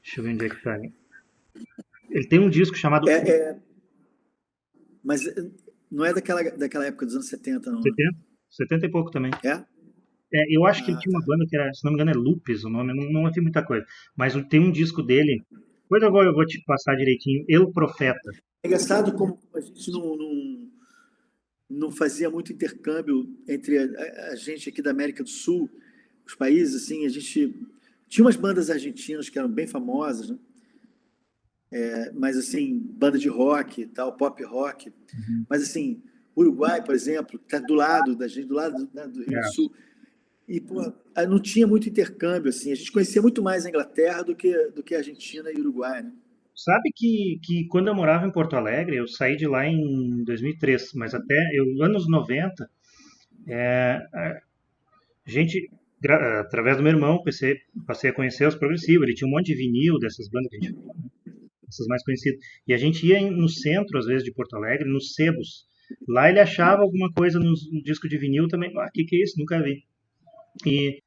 Deixa eu ver onde é que tá. Ele tem um disco chamado... Mas não é daquela época dos anos 70, não? 70 e pouco também. É? Eu acho que ele tinha uma banda que era, se não me engano, é Lupes o nome, não ouvi muita coisa. Mas tem um disco dele, depois eu vou te passar direitinho, El Profeta. É engraçado como a gente não fazia muito intercâmbio entre a gente aqui da América do Sul, os países, assim, a gente tinha umas bandas argentinas que eram bem famosas, né? Mas assim, banda de rock, tal, pop rock. Uhum. Mas assim, Uruguai, por exemplo, que está do lado da gente, do lado, né, do Rio do Sul. E pô, não tinha muito intercâmbio, assim. A gente conhecia muito mais a Inglaterra do que a Argentina e Uruguai, né? Sabe que quando eu morava em Porto Alegre, eu saí de lá em 2003, mas até anos 90, a gente, através do meu irmão, passei a conhecer os progressivos. Ele tinha um monte de vinil dessas bandas que a gente falou, né? Essas mais conhecidas. E a gente ia no centro, às vezes, de Porto Alegre, nos sebos. Lá ele achava alguma coisa no disco de vinil também. Ah, que é isso? Nunca vi. E,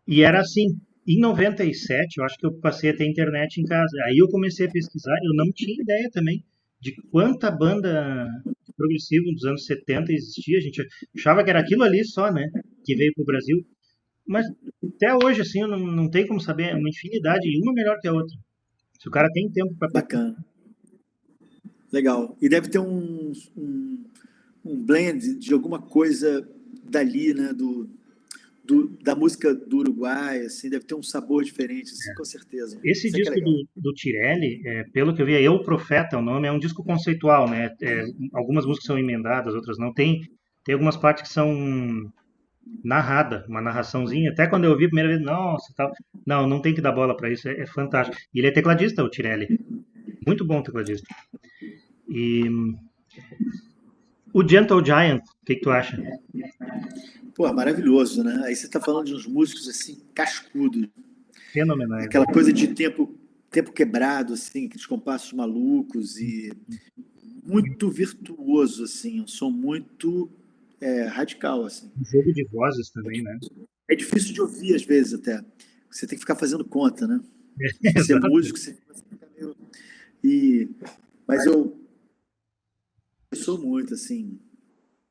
e era assim. Em 97, eu acho que eu passei a ter internet em casa. Aí eu comecei a pesquisar. Eu não tinha ideia também de quanta banda progressiva dos anos 70 existia. A gente achava que era aquilo ali só, né? Que veio pro Brasil. Mas até hoje, assim, eu não tem como saber. É uma infinidade, e uma melhor que a outra. Se o cara tem tempo para pesquisar. Bacana, legal. E deve ter um blend de alguma coisa dali, né? Da música do Uruguai, assim, deve ter um sabor diferente, assim, com certeza. Esse Isso é que é disco legal. do Tirelli, pelo que eu vi, é Eu Profeta, o nome, é um disco conceitual, né? Algumas músicas são emendadas, outras não. Tem algumas partes que são narrada, uma narraçãozinha. Até quando eu ouvi a primeira vez, nossa, tal. Não, não tem que dar bola para isso, é fantástico. E ele é tecladista, o Tirelli. Muito bom tecladista. E o Gentle Giant, o que tu acha? Pô, maravilhoso, né? Aí você tá falando de uns músicos, assim, cascudos. Fenomenais. Aquela coisa de tempo quebrado, assim, aqueles compassos malucos e muito virtuoso, assim, um som muito radical, assim. Um jogo de vozes também, né? É difícil de ouvir às vezes até. Você tem que ficar fazendo conta, né? Se você é Exato. músico, você fica meio... E... Mas eu sou muito, assim,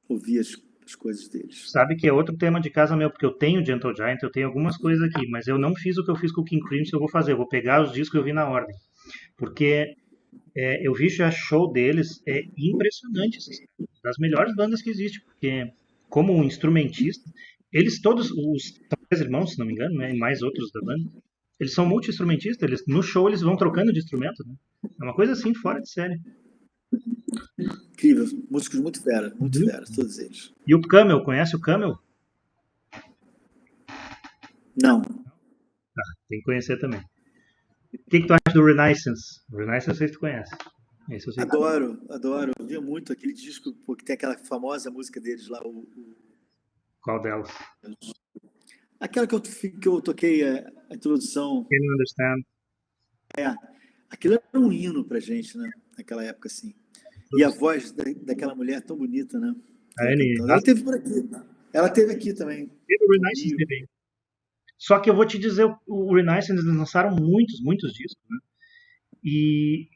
ouvir as coisas deles. Sabe que é outro tema de casa meu, porque eu tenho Gentle Giant, eu tenho algumas coisas aqui, mas eu não fiz o que eu fiz com o King Crimson, eu vou fazer, eu vou pegar os discos que eu vi na ordem. Porque eu vi já show deles, é impressionante, esses caras, das melhores bandas que existe, porque como um instrumentista, eles todos, os são três irmãos, se não me engano, né, e mais outros da banda, eles são multi-instrumentistas, no show eles vão trocando de instrumento, né? É uma coisa assim, fora de série. Incrível, músicos muito Muito. fera, todos eles. E o Camel, conhece o Camel? Não, Tem que conhecer também. O que tu acha do Renaissance? O Renaissance eu sei se tu conhece. Esse eu sei que tu conhece. adoro. Eu via muito aquele disco, pô, que tem aquela famosa música deles lá, Qual delas? aquela que eu toquei a introdução. Can you understand? Aquilo era um hino pra gente, né? Naquela época, assim. E a voz daquela mulher tão bonita, né? A Ela Anne cantando. Ela Hathaway. teve por aqui. Ela teve aqui também, O no Renaissance Rio. também. Só que eu vou te dizer, o Renaissance eles lançaram muitos discos, né? E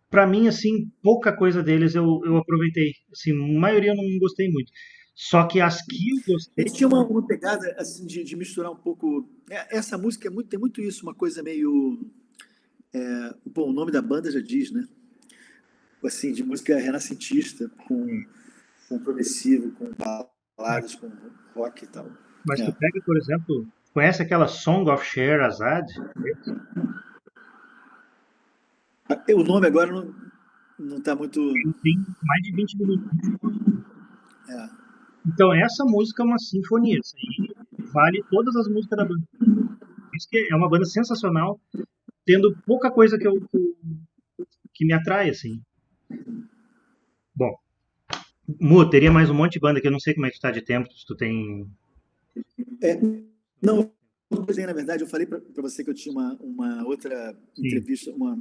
para mim, assim, pouca coisa deles eu aproveitei. Assim, a maioria eu não gostei muito. Só que as que eu gostei, Eles tinham uma pegada assim de misturar um pouco. Essa música tem muito isso, uma coisa meio. Bom, o nome da banda já diz, né? Assim, de música renascentista, com progressivo, com mas, baladas, com rock e tal. mas tu É. pega, por exemplo, conhece aquela Song of Sherazade? O nome agora não está muito. Tem mais de 20 minutos. É, Então, essa música é uma sinfonia. Isso aí vale todas as músicas da banda. Isso que é uma banda sensacional, tendo pouca coisa que me atrai, assim. Bom, Mu, teria mais um monte de banda que eu não sei como é que tu tá de tempo, se tu tem. é, não, na verdade, eu falei para você que eu tinha uma outra Sim. entrevista, uma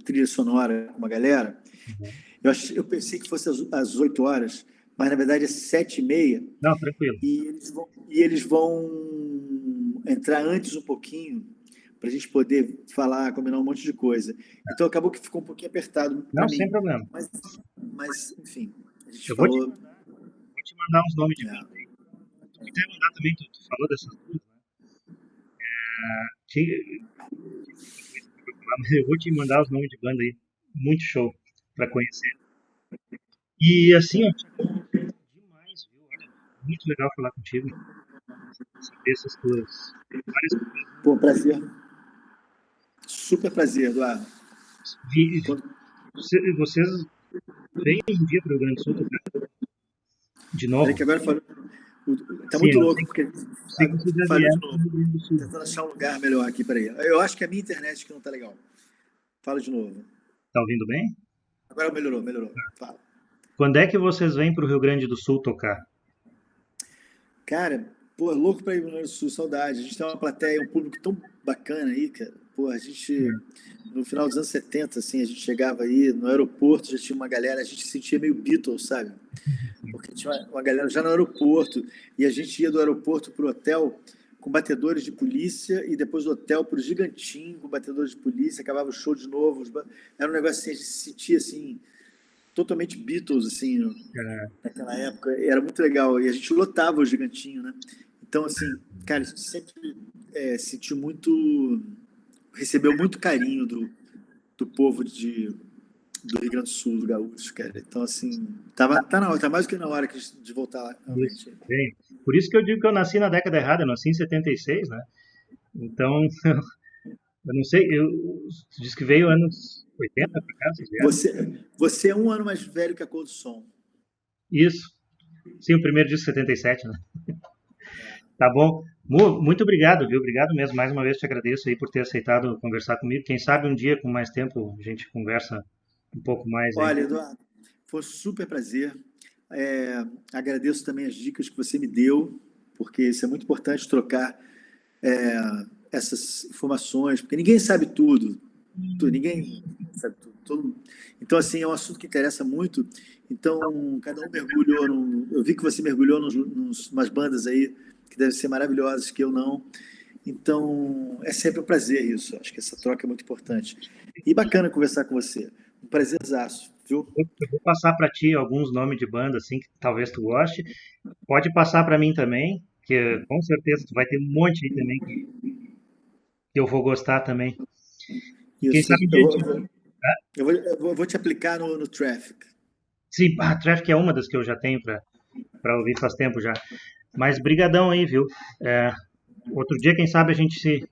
trilha sonora com uma galera. Uhum. Eu pensei que fosse às 8 horas, mas na verdade é 7h30. Não, tranquilo. E eles vão entrar antes um pouquinho para a gente poder falar, combinar um monte de coisa. Então acabou que ficou um pouquinho apertado Não, para sem mim. problema. Mas, enfim, a gente Eu vou te falou. mandar, vou te mandar uns nomes de banda É, aí. Tu quiser mandar também, tu falou dessas duas, né? Mas eu vou te mandar os nomes de banda aí. Muito show pra conhecer. E assim, ó, te agradeço demais, viu? Olha, muito legal falar contigo. Saber essas tuas várias coisas. pô, prazer. Super prazer, Eduardo. Quando... Vocês vêm um dia para o Rio Grande do Sul, de Peraí novo? que agora falou. Tá Sim, muito eu louco, porque sei que vocês já falhou de vieram para o novo. Rio Grande do Sul. Tentando achar um lugar melhor aqui, peraí. Eu acho que é a minha internet que não tá legal. Fala de novo. Tá ouvindo bem? Agora melhorou, melhorou. Fala. Quando é que vocês vêm para o Rio Grande do Sul tocar? Cara, pô, louco pra ir no Rio Grande do Sul, saudade. A gente tem uma plateia, um público tão bacana aí, cara. Pô, a gente, no final dos anos 70, assim, a gente chegava aí no aeroporto, já tinha uma galera, a gente se sentia meio Beatles, sabe? Porque tinha uma galera já no aeroporto, e a gente ia do aeroporto pro hotel com batedores de polícia, e depois do hotel pro Gigantinho com batedores de polícia, acabava o show de novo. Era um negócio assim, a gente se sentia assim, totalmente Beatles, assim, É, naquela época. Era muito legal. E a gente lotava o Gigantinho, né? Então, assim, cara, a gente sempre sentiu muito. Recebeu muito carinho do povo do Rio Grande do Sul, do Gaúcho, cara. Então, assim, tá na hora, tá mais do que na hora de voltar lá, isso, realmente. bem. Por isso que eu digo que eu nasci na década errada, eu nasci em 76, né? Então, eu não sei, tu disse que veio anos 80 para cá, vocês vieram? Você é um ano mais velho que a Cor do Som. Isso. Sim, o primeiro disco 77, né? Tá bom. Muito obrigado, viu? Obrigado mesmo. Mais uma vez te agradeço aí por ter aceitado conversar comigo. Quem sabe um dia com mais tempo a gente conversa um pouco mais aí. Olha, Eduardo, foi um super prazer. Agradeço também as dicas que você me deu, porque isso é muito importante trocar essas informações, porque ninguém sabe tudo, ninguém sabe tudo. Então, assim, é um assunto que interessa muito. Então, cada um mergulhou. Eu vi que você mergulhou umas bandas aí que devem ser maravilhosas, que eu não. Então, é sempre um prazer isso. Acho que essa troca é muito importante. E bacana conversar com você. Um prazerzaço, viu? Eu vou passar para ti alguns nomes de banda assim que talvez tu goste. Pode passar para mim também, que com certeza tu vai ter um monte aí também que eu vou gostar também. Quem Isso. sabe um dia a gente... Eu vou te aplicar no Traffic. Sim, a Traffic é uma das que eu já tenho para ouvir faz tempo já. Mas brigadão aí, viu? É, outro dia, quem sabe, a gente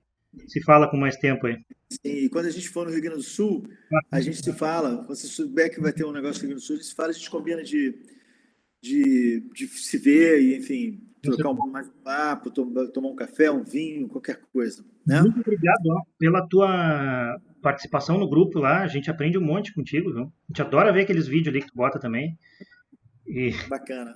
se fala com mais tempo aí. Sim, e quando a gente for no Rio Grande do Sul, a gente se fala. Quando você souber que vai ter um negócio no Rio Grande do Sul, a gente se fala, a gente combina de se ver e, enfim, trocar mais um papo, tomar um café, um vinho, qualquer coisa. Né? Muito obrigado, ó, pela tua participação no grupo lá. A gente aprende um monte contigo, viu? A gente adora ver aqueles vídeos ali que tu bota também. E, Bacana.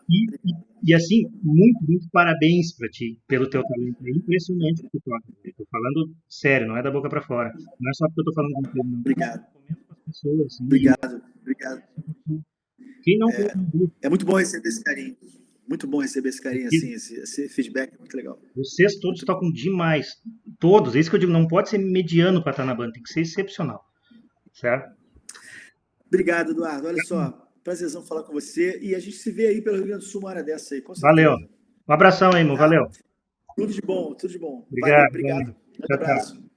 e assim, muito parabéns para ti pelo teu talento. É impressionante o que tu toca. Estou falando sério, não é da boca para fora. Não é só porque eu tô falando contigo, não. Obrigado. Comento com as pessoas, assim, Obrigado. quem não for no grupo, É muito bom receber esse carinho. Muito bom receber esse carinho, assim, esse feedback é muito legal. vocês todos tocam demais. Todos. É isso que eu digo, não pode ser mediano para estar na banda, tem que ser excepcional. Certo? Obrigado, Eduardo. Olha só, prazerzão falar com você. E a gente se vê aí pelo Rio Grande do Sul uma hora dessa aí, com Valeu. certeza. Um abração aí, irmão. Tá? Valeu. Tudo de bom, tudo de bom. Valeu, Obrigado. obrigado. Tchau, Grande abraço.